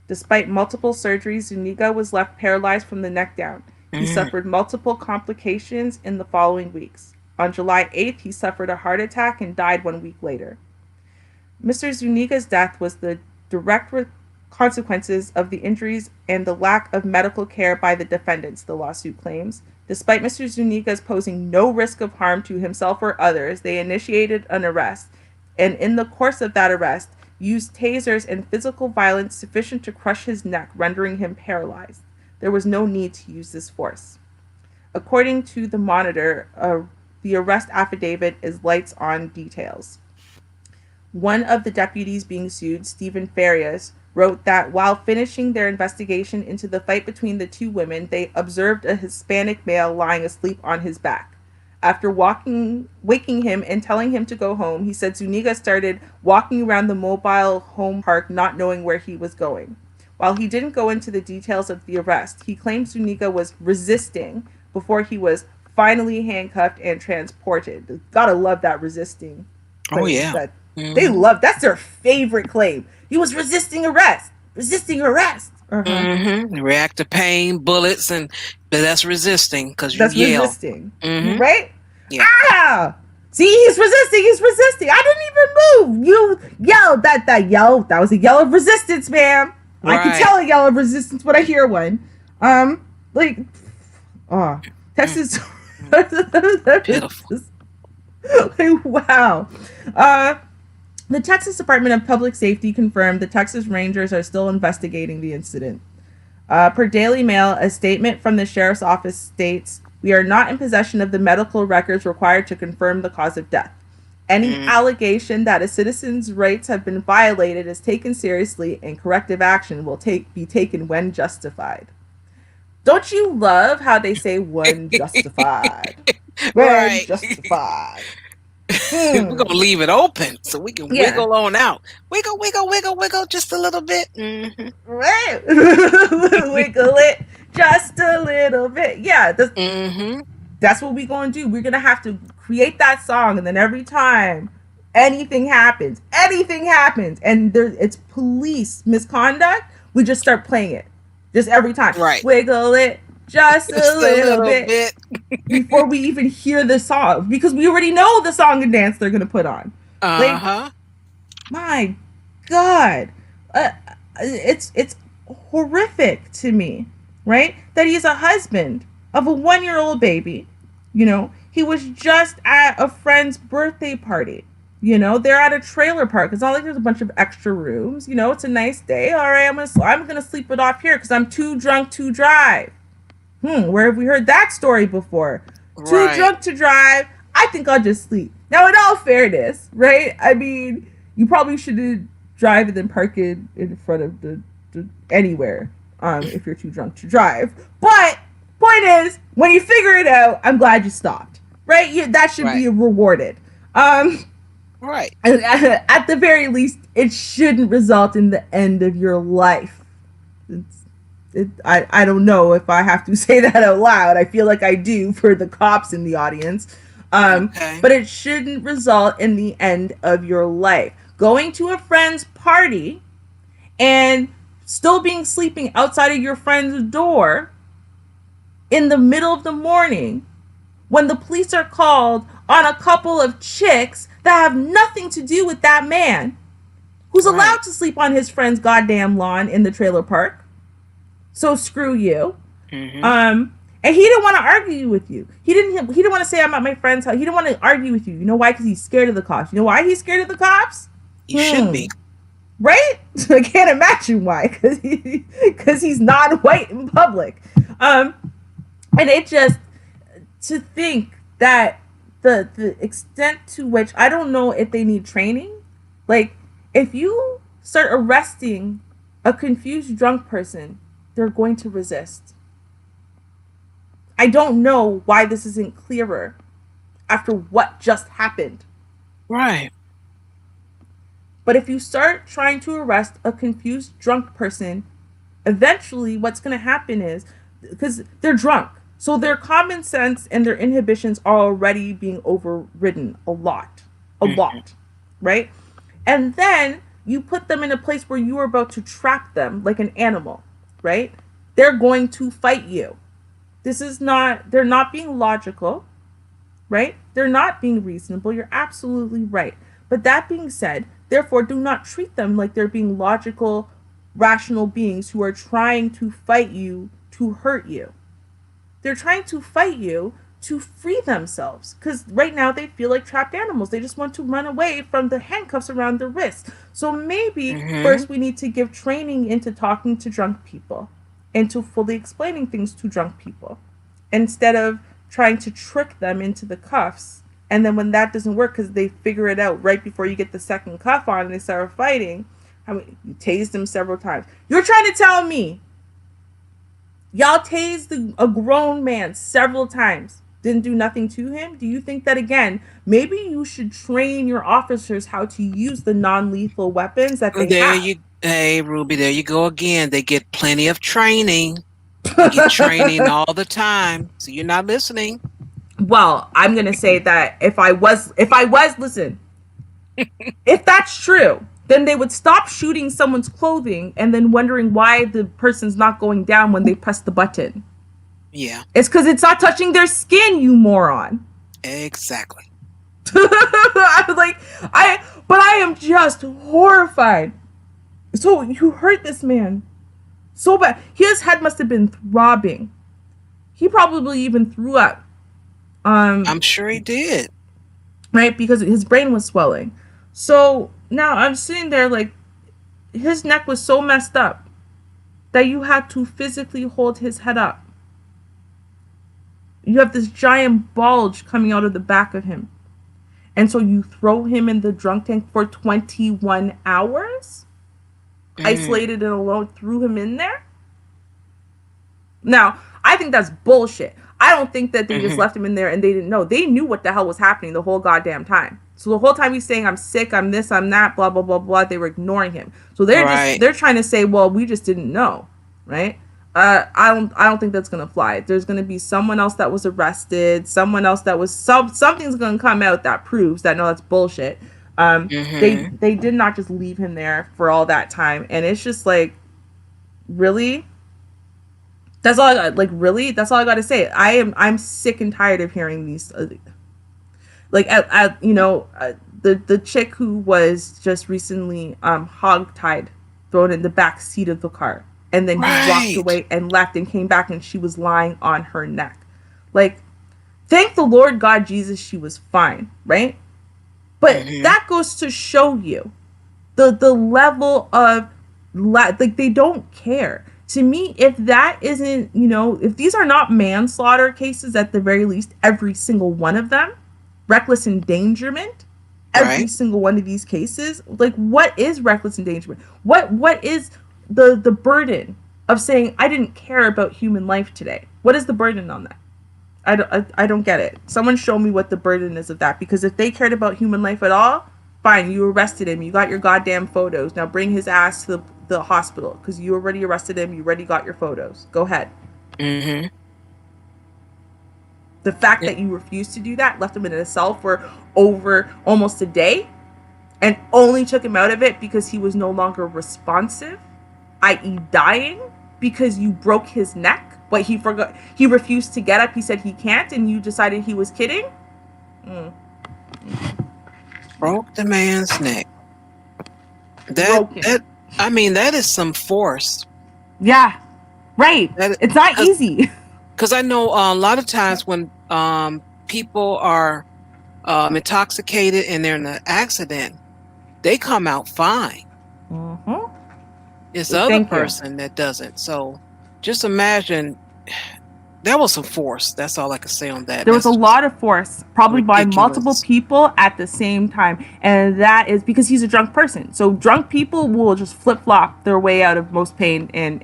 Despite multiple surgeries, Zuniga was left paralyzed from the neck down. He suffered multiple complications in the following weeks. On July 8th, he suffered a heart attack and died 1 week later. Mr. Zuniga's death was the direct consequences of the injuries and the lack of medical care by the defendants, the lawsuit claims. Despite Mr. Zuniga's posing no risk of harm to himself or others, they initiated an arrest, and in the course of that arrest, used tasers and physical violence sufficient to crush his neck, rendering him paralyzed. There was no need to use this force. According to the Monitor, the arrest affidavit is lights on details. One of the deputies being sued, Stephen Farias, wrote that while finishing their investigation into the fight between the two women, they observed a Hispanic male lying asleep on his back. After waking him and telling him to go home, he said Zuniga started walking around the mobile home park not knowing where he was going. While he didn't go into the details of the arrest, he claimed Zuniga was resisting before he was finally handcuffed and transported. Gotta love that resisting. Oh, yeah. They love, that's their favorite claim. He was resisting arrest. Resisting arrest. React to pain, bullets, but that's resisting because you that's yell. Resisting. Right? Yeah. Ah! See, he's resisting. He's resisting. I didn't even move. You yelled that yell. That was a yell of resistance, ma'am. Right. I can tell a yell of resistance when I hear one. Texas. Beautiful. Wow. The Texas Department of Public Safety confirmed the Texas Rangers are still investigating the incident. Per Daily Mail, a statement from the sheriff's office states, "We are not in possession of the medical records required to confirm the cause of death. Any allegation that a citizen's rights have been violated is taken seriously and corrective action will be taken when justified." Don't you love how they say when justified? When justified. We're going to leave it open so we can wiggle on out. Wiggle, wiggle, wiggle, wiggle just a little bit. Right. Wiggle it just a little bit. Yeah. That's what we're going to do. We're going to have to create that song, and then every time anything happens, and it's police misconduct, we just start playing it. Just every time. Right. Wiggle it just a little bit. Before we even hear the song, because we already know the song and dance they're going to put on. My God. It's horrific to me, right? That he's a husband of a 1-year-old baby. You know, he was just at a friend's birthday party. You know, they're at a trailer park. It's not like there's a bunch of extra rooms. You know, it's a nice day. All right, I'm gonna sleep it off here because I'm too drunk to drive. Where have we heard that story before? Right. Too drunk to drive. I think I'll just sleep. Now, in all fairness, right? I mean, you probably shouldn't drive and then park it in front of the anywhere if you're too drunk to drive. But point is, when you figure it out, I'm glad you stopped. Right? That should be rewarded. Right. At the very least, it shouldn't result in the end of your life. I don't know if I have to say that out loud. I feel like I do for the cops in the audience. But it shouldn't result in the end of your life. going to a friend's party and still being sleeping outside of your friend's door in the middle of the morning when the police are called on a couple of chicks that have nothing to do with that man who's allowed to sleep on his friend's goddamn lawn in the trailer park. So screw you. And he didn't want to argue with you. He didn't want to say I'm at my friend's house. He didn't want to argue with you. You know why? Because he's scared of the cops. You know why he's scared of the cops? He should be. Right? I can't imagine why. Because he's non-white in public. And it just, to think that the extent to which, I don't know if they need training. Like, if you start arresting a confused drunk person, they're going to resist. I don't know why this isn't clearer after what just happened. Right. But if you start trying to arrest a confused drunk person, eventually what's going to happen is, because they're drunk, so their common sense and their inhibitions are already being overridden a lot, right? And then you put them in a place where you are about to trap them like an animal, right? They're going to fight you. They're not being logical, right? They're not being reasonable. You're absolutely right. But that being said, therefore, do not treat them like they're being logical, rational beings who are trying to fight you to hurt you. They're trying to fight you to free themselves, because right now they feel like trapped animals. They just want to run away from the handcuffs around their wrists. So maybe first we need to give training into talking to drunk people and to fully explaining things to drunk people instead of trying to trick them into the cuffs. And then when that doesn't work, because they figure it out right before you get the second cuff on and they start fighting, you tased them several times. You're trying to tell me y'all tased a grown man several times, didn't do nothing to him? Do you think that, again, maybe you should train your officers how to use the non-lethal weapons that they have? Hey, Ruby, there you go again. They get plenty of training. They get training all the time. So you're not listening. Well, I'm going to say that if I was, listen, if that's true, then they would stop shooting someone's clothing and then wondering why the person's not going down when they press the button. Yeah. It's because it's not touching their skin, you moron. Exactly. I was like, but I am just horrified. So you hurt this man so bad. His head must have been throbbing. He probably even threw up. I'm sure he did. Right? Because his brain was swelling. So now I'm sitting there like, his neck was so messed up that you had to physically hold his head up. You have this giant bulge coming out of the back of him. And so you throw him in the drunk tank for 21 hours? Isolated and alone, threw him in there? Now, I think that's bullshit. I don't think that they just left him in there and they didn't know. They knew what the hell was happening the whole goddamn time. So the whole time he's saying, I'm sick, I'm this, I'm that, blah, blah, blah, blah, they were ignoring him. So they're trying to say, well, we just didn't know, right? I don't think that's gonna fly. There's gonna be someone else that was arrested, someone else that was something's gonna come out that proves that no, that's bullshit. They did not just leave him there for all that time, and it's just like, really? That's all I got. Like, really? That's all I got to say. I'm sick and tired of hearing these. The chick who was just recently hogtied, thrown in the back seat of the car, and then he walked away and left and came back, and she was lying on her neck. Like, thank the Lord God Jesus, she was fine, right? But that goes to show you the level of like, they don't care. To me, if that isn't, if these are not manslaughter cases, at the very least, every single one of them, reckless endangerment, every single one of these cases, like, what is reckless endangerment? What is the burden of saying, I didn't care about human life today? What is the burden on that? I don't get it. Someone show me what the burden is of that, because if they cared about human life at all, fine, you arrested him, you got your goddamn photos, now bring his ass to the hospital, because you already arrested him, you already got your photos, go ahead. The fact that you refused to do that, left him in a cell for over almost a day, and only took him out of it because he was no longer responsive, i.e., dying because you broke his neck. But he forgot, he refused to get up. He said he can't, and you decided he was kidding. Broke the man's neck. Broken. That is some force. Yeah, right. It's not easy. Because I know a lot of times when people are intoxicated and they're in an accident, they come out fine. Mm-hmm. It's the other person that doesn't. So just imagine, there was some force. That's all I can say on that. There was a lot of force, probably by multiple people at the same time. And that is because he's a drunk person. So drunk people will just flip-flop their way out of most pain and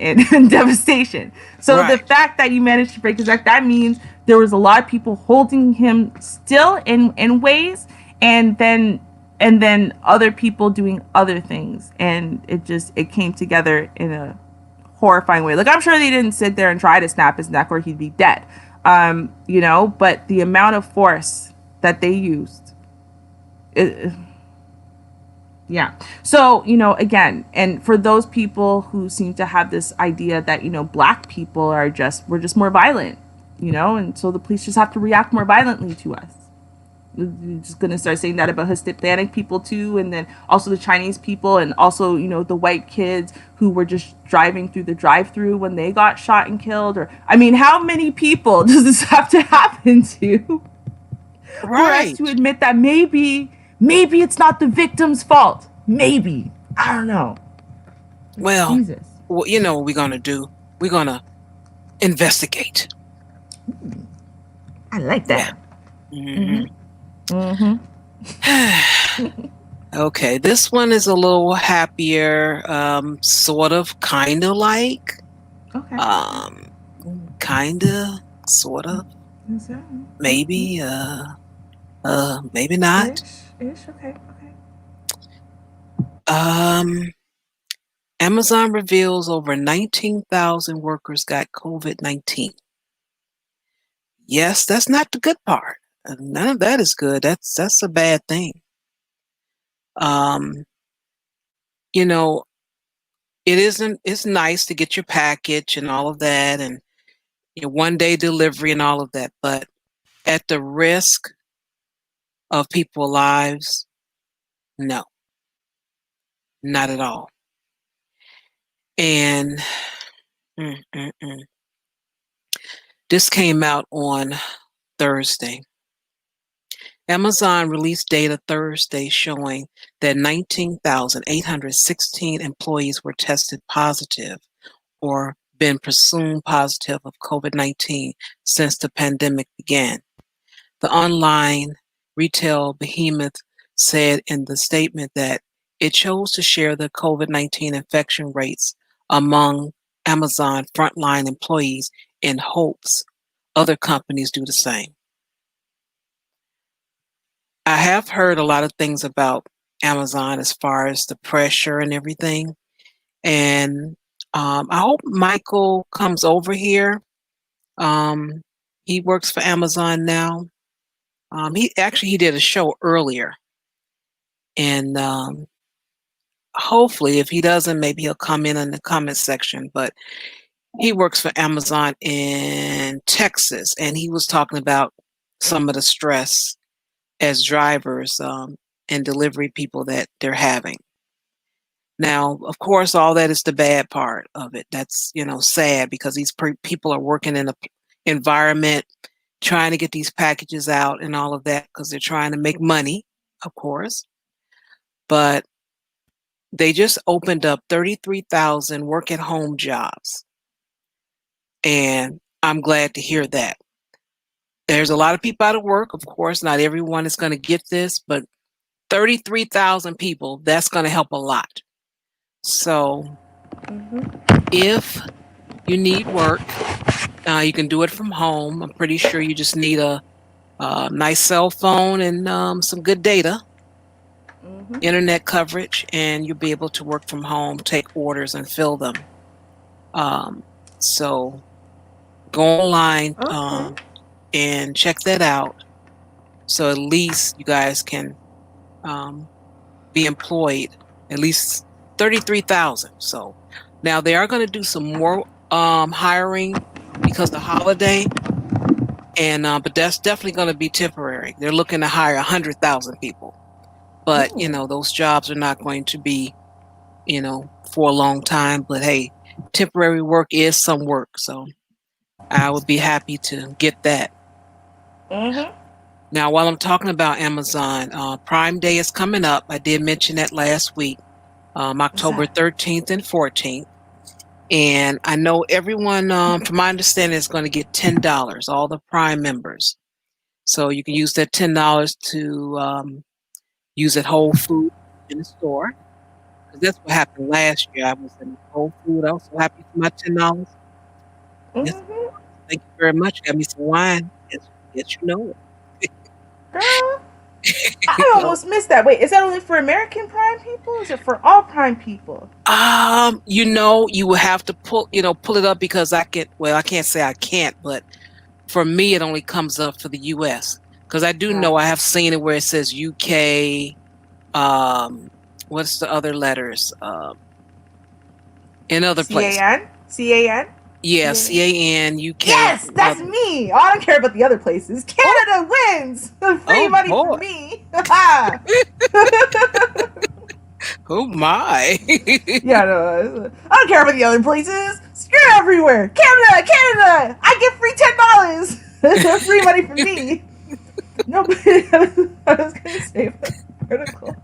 devastation. So the fact that you managed to break his neck, that means there was a lot of people holding him still in ways, and then other people doing other things. And it came together in a horrifying way. Like, I'm sure they didn't sit there and try to snap his neck or he'd be dead. But the amount of force that they used, yeah. So, again, and for those people who seem to have this idea that, black people we're just more violent, and so the police just have to react more violently to us. You're just going to start saying that about Hispanic people too, and then also the Chinese people, and also, the white kids who were just driving through the drive-through when they got shot and killed. Or, how many people does this have to happen to for us to admit that maybe it's not the victim's fault? Maybe. I don't know. Well, Jesus. Well, you know what we're going to do? We're going to investigate. I like that. Yeah. Okay, this one is a little happier, sort of, kind of like. Okay. Kind of, sort of. Maybe, maybe not. Ish. Okay. Amazon reveals over 19,000 workers got COVID-19. Yes, that's not the good part. None of that is good. That's a bad thing. It's nice to get your package and all of that, and one-day delivery and all of that, but at the risk of people's lives, no, not at all. And this came out on Thursday. Amazon released data Thursday showing that 19,816 employees were tested positive or been presumed positive of COVID-19 since the pandemic began. The online retail behemoth said in the statement that it chose to share the COVID-19 infection rates among Amazon frontline employees in hopes other companies do the same. I have heard a lot of things about Amazon as far as the pressure and everything. And I hope Michael comes over here. He works for Amazon now. He did a show earlier. And hopefully, if he doesn't, maybe he'll come in the comment section. But he works for Amazon in Texas. And he was talking about some of the stress as drivers and delivery people that they're having. Now, of course, all that is the bad part of it. That's, sad because these people are working in an environment trying to get these packages out and all of that because they're trying to make money, of course. But they just opened up 33,000 work-at-home jobs. And I'm glad to hear that. There's a lot of people out of work. Of course, not everyone is going to get this, but 33,000 people, that's going to help a lot. So if you need work, you can do it from home. I'm pretty sure you just need a nice cell phone and some good data, internet coverage, and you'll be able to work from home, take orders, and fill them. So go online and check that out. So at least you guys can be employed, at least 33,000. So now they are going to do some more hiring because of the holiday, and but that's definitely going to be temporary. They're looking to hire 100,000 people, but those jobs are not going to be for a long time. But hey, temporary work is some work, so I would be happy to get that. Now, while I'm talking about Amazon, Prime Day is coming up. I did mention that last week, October 13th and 14th. And I know everyone, from my understanding, is going to get $10, all the Prime members. So you can use that $10 to use at Whole Foods in the store. Because that's what happened last year. I was in Whole Foods. I was so happy for my $10. Yes, thank you very much. Got me some wine. Yes, you know it. Girl, I almost missed that. Wait, is that only for American Prime people? Or is it for all Prime people? You will have to pull it up because I can't say I can't, but for me, it only comes up for the U.S. because I do know I have seen it where it says UK. What's the other letters? In other places. CAN? Yeah, CAN, UK. Yes, that's me. Oh, I don't care about the other places. Canada wins. Free money for me. Oh my. Yeah, no, I don't care about the other places. Screw everywhere. Canada. I get free $10. Free money for me. No, but I was going to say about the article.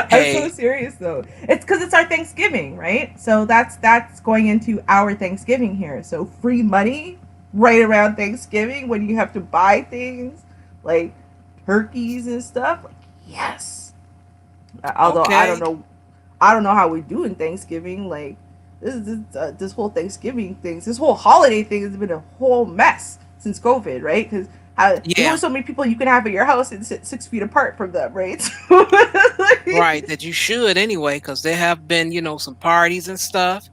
Hey. I'm so serious though. It's because it's our Thanksgiving, right? So that's going into our Thanksgiving here. So free money right around Thanksgiving when you have to buy things like turkeys and stuff. Like, yes. Although I don't know how we do in Thanksgiving. Like this whole Thanksgiving thing, this whole holiday thing has been a whole mess since COVID, right? Because so many people you can have at your house and sit 6 feet apart from them, right? Right, that you should anyway, because there have been, some parties and stuff,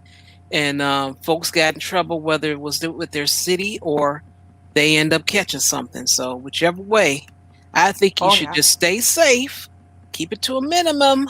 and folks got in trouble, whether it was with their city or they end up catching something. So whichever way, I think you should just stay safe, keep it to a minimum.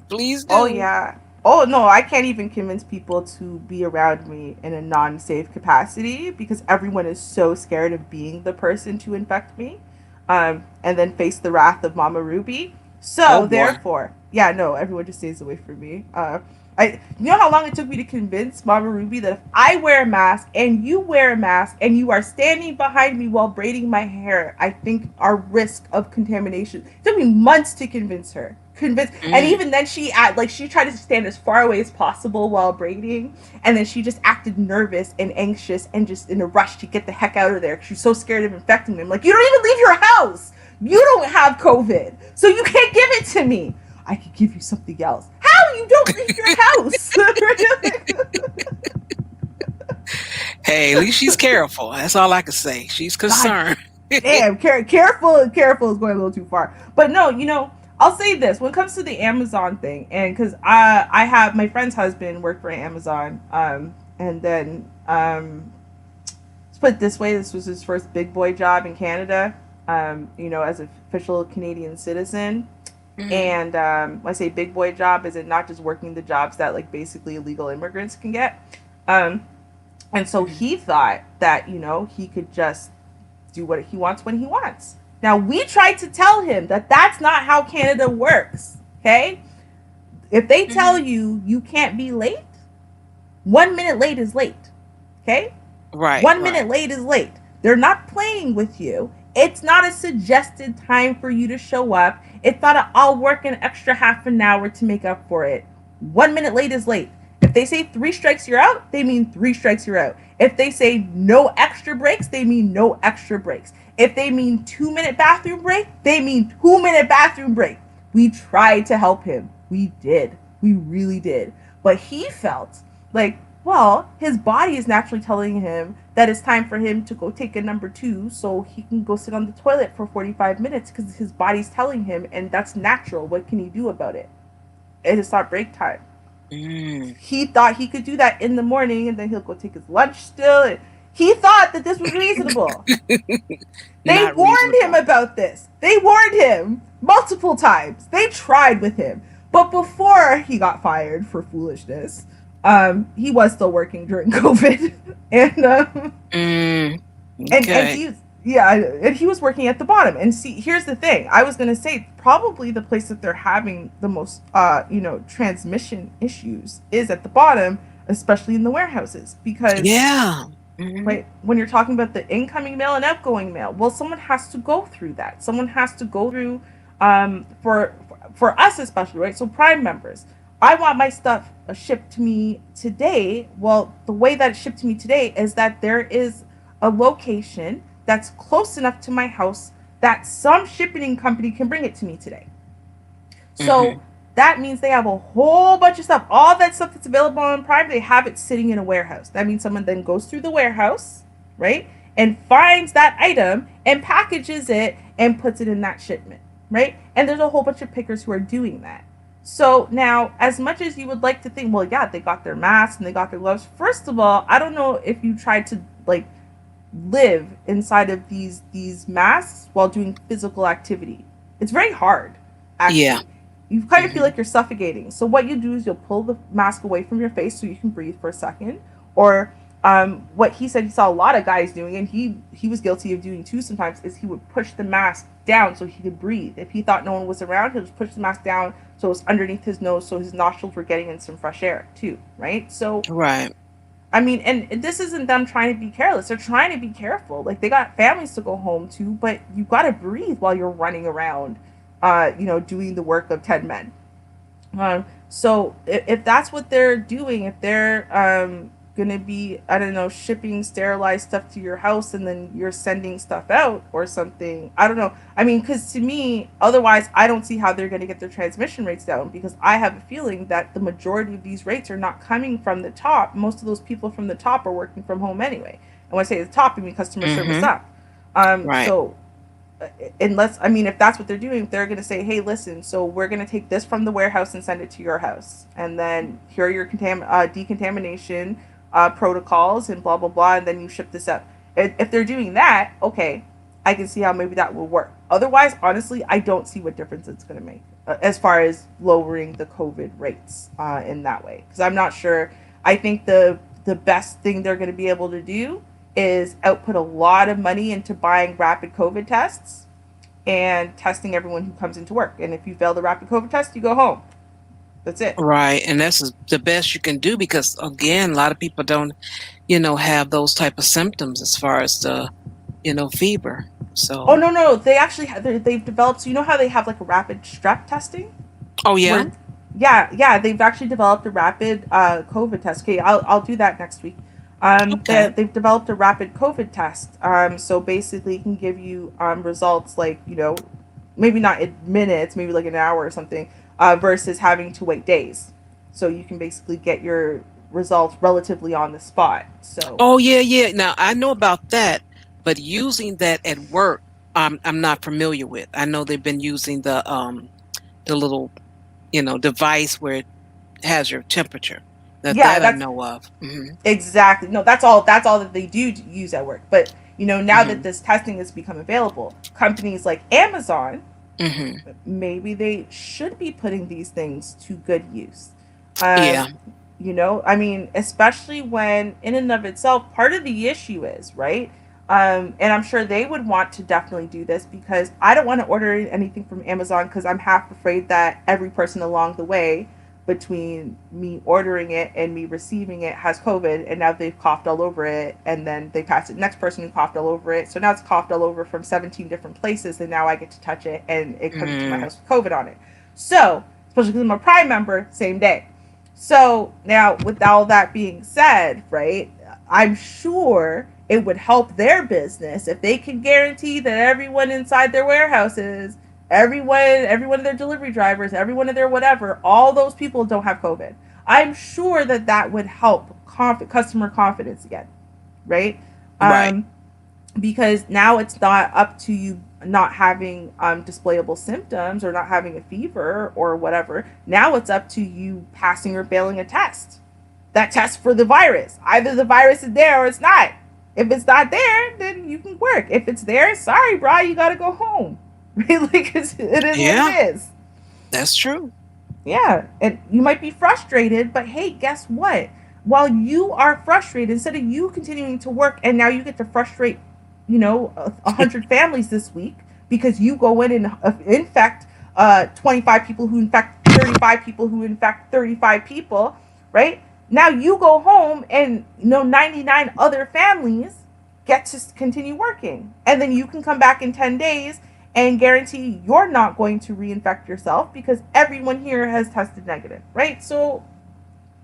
Please do. Oh, yeah. Oh, no, I can't even convince people to be around me in a non-safe capacity because everyone is so scared of being the person to infect me and then face the wrath of Mama Ruby. So, therefore, everyone just stays away from me. You know how long it took me to convince Mama Ruby that if I wear a mask and you wear a mask and you are standing behind me while braiding my hair, I think our risk of contamination. It took me months to convince her. And even then she tried to stand as far away as possible while braiding, and then she just acted nervous and anxious and just in a rush to get the heck out of there. She's so scared of infecting me. I'm like, you don't even leave your house. You don't have COVID, so you can't give it to me. I could give you something else. How? You don't leave your house. Hey, at least she's careful. That's all I can say. She's concerned. Damn, careful is going a little too far. But no, I'll say this when it comes to the Amazon thing, and because I have my friend's husband worked for Amazon, and then let's put it this way, this was his first big boy job in Canada, as an official Canadian citizen. And when I say big boy job, is it not just working the jobs that like basically illegal immigrants can get, and so he thought that he could just do what he wants when he wants. Now, we tried to tell him that that's not how Canada works, okay? If they tell you can't be late, 1 minute late is late, okay? Right. 1 minute late is late. They're not playing with you. It's not a suggested time for you to show up. It's not a, I'll work an extra half an hour to make up for it. 1 minute late is late. If they say 3 strikes, you're out, they mean 3 strikes, you're out. If they say no extra breaks, they mean no extra breaks. If they mean 2 minute bathroom break, they mean 2 minute bathroom break. We tried to help him. We did. We really did. But he felt like, well, his body is naturally telling him that it's time for him to go take a number 2 so he can go sit on the toilet for 45 minutes because his body's telling him, and that's natural. What can he do about it? It's not break time. He thought he could do that in the morning, and then he'll go take his lunch still. And he thought that this was reasonable. They warned him about this. They warned him multiple times. They tried with him. But before he got fired for foolishness, he was still working during COVID. And Okay. and he was working at the bottom. And see, here's the thing. I was gonna say probably the place that they're having the most transmission issues is at the bottom, especially in the warehouses. Because Yeah. right, when you're talking about the incoming mail and outgoing mail, well, someone has to go through that. Someone has to go through for us especially, right? So Prime members, I want my stuff shipped to me today. Well, the way that it's shipped to me today is that there is a location that's close enough to my house that some shipping company can bring it to me today. So that means they have a whole bunch of stuff. All that stuff that's available on Prime, they have it sitting in a warehouse. That means someone then goes through the warehouse, right? And finds that item and packages it and puts it in that shipment, right? And there's a whole bunch of pickers who are doing that. So now, as much as you would like to think, well, yeah, they got their masks and they got their gloves. First of all, I don't know if you tried to like live inside of these masks while doing physical activity. It's very hard, actually. Yeah. You kind of feel like you're suffocating. So what you do is you'll pull the mask away from your face so you can breathe for a second. Or what he said he saw a lot of guys doing, and he was guilty of doing too sometimes, is he would push the mask down so he could breathe. If he thought no one was around, he'll just push the mask down so it was underneath his nose so his nostrils were getting in some fresh air too, right? So Right. I mean, and this isn't them trying to be careless. They're trying to be careful. Like, they got families to go home to, but you got to breathe while you're running around, doing the work of 10 men. So if that's what they're doing, if they're going to be, I don't know, shipping sterilized stuff to your house and then you're sending stuff out or something, I don't know. I mean, because to me, otherwise, I don't see how they're going to get their transmission rates down, because I have a feeling that the majority of these rates are not coming from the top. Most of those people from the top are working from home anyway. And when I say the top, I mean customer service up. Right. So unless, I mean, if that's what they're doing, they're going to say, hey, listen, so we're going to take this from the warehouse and send it to your house. And then here are your decontamination protocols and blah, blah, blah. And then you ship this up. If they're doing that, okay, I can see how maybe that will work. Otherwise, honestly, I don't see what difference it's going to make as far as lowering the COVID rates in that way. Because I'm not sure. I think the best thing they're going to be able to do is output a lot of money into buying rapid COVID tests and testing everyone who comes into work. And if you fail the rapid COVID test, you go home. That's it. Right. And that's the best you can do, because, again, a lot of people don't, have those type of symptoms as far as the, fever. So. Oh, no. They actually they've developed, so you know how they have like a rapid strep testing? Oh, yeah. Yeah. They've actually developed a rapid COVID test. Okay, I'll do that next week. Okay. They've developed a rapid COVID test. So basically it can give you results like, maybe not in minutes, maybe like an hour or something, versus having to wait days. So you can basically get your results relatively on the spot. So. Oh, yeah. Now, I know about that, but using that at work, I'm not familiar with. I know they've been using the little, device where it has your temperature. That I know of. Mm-hmm. Exactly. No, that's all that they do use at work. But, now that this testing has become available, companies like Amazon, maybe they should be putting these things to good use. Yeah. I mean, especially when in and of itself, part of the issue is, right? And I'm sure they would want to definitely do this, because I don't want to order anything from Amazon because I'm half afraid that every person along the way between me ordering it and me receiving it has COVID, and now they've coughed all over it, and then they pass it to the next person who coughed all over it. So now it's coughed all over from 17 different places, and now I get to touch it and it comes to my house with COVID on it. So, especially because I'm a Prime member, same day. So now, with all that being said, right, I'm sure it would help their business if they can guarantee that everyone inside their warehouses, every one of their delivery drivers, every one of their whatever, all those people don't have COVID. I'm sure that would help customer confidence again, right? Right. Because now it's not up to you not having displayable symptoms or not having a fever or whatever. Now it's up to you passing or failing a test. That test for the virus. Either the virus is there or it's not. If it's not there, then you can work. If it's there, sorry, bro, you got to go home. right? Like it is Yeah. what it is. That's true. Yeah, and you might be frustrated, but hey, guess what? While you are frustrated, instead of you continuing to work, and now you get to frustrate, 100 families this week because you go in and infect 25 people who infect 35 people who infect 35 people, right? Now you go home and 99 other families get to continue working, and then you can come back in 10 days and guarantee you're not going to reinfect yourself because everyone here has tested negative, right? So,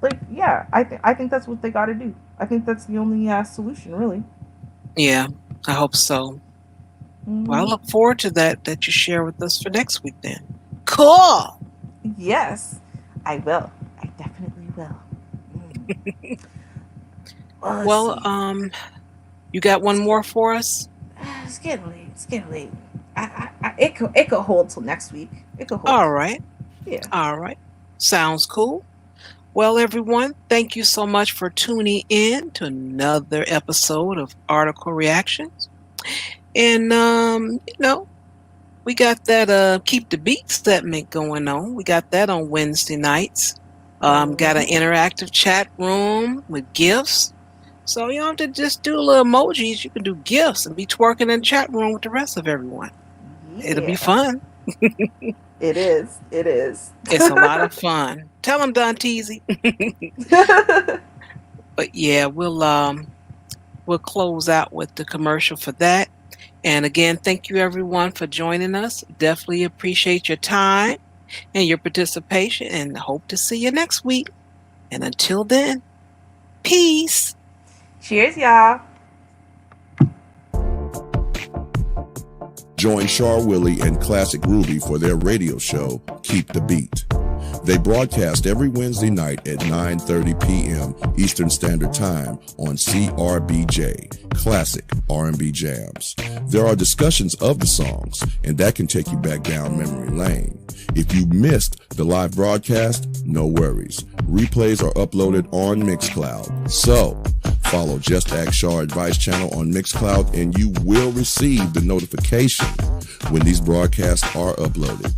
like, yeah, I think that's what they got to do. I think that's the only solution, really. Yeah, I hope so. Well, I look forward to that you share with us for next week then. Cool. Yes, I will. I definitely will. Well, you got one more for us? It's getting late. It's getting late. It could hold till next week. It could hold. All right. Yeah. All right. Sounds cool. Well, everyone, thank you so much for tuning in to another episode of Article Reactions. And, we got that Keep the Beat segment going on. We got that on Wednesday nights. Got an interactive chat room with gifts. So you don't have to just do little emojis. You can do gifts and be twerking in the chat room with the rest of everyone. Yeah. It'll be fun. It is. It is. It's a lot of fun. Tell them, Don Teasy. But yeah, we'll close out with the commercial for that. And again, thank you everyone for joining us. Definitely appreciate your time and your participation, and hope to see you next week. And until then, peace. Cheers, y'all. Join Char Willie and Classic Ruby for their radio show, Keep the Beat. They broadcast every Wednesday night at 9:30 p.m. Eastern Standard Time on CRBJ, Classic R&B Jams. There are discussions of the songs, and that can take you back down memory lane. If you missed the live broadcast, no worries. Replays are uploaded on Mixcloud. So, follow JustAskChar Advice channel on Mixcloud, and you will receive the notification when these broadcasts are uploaded.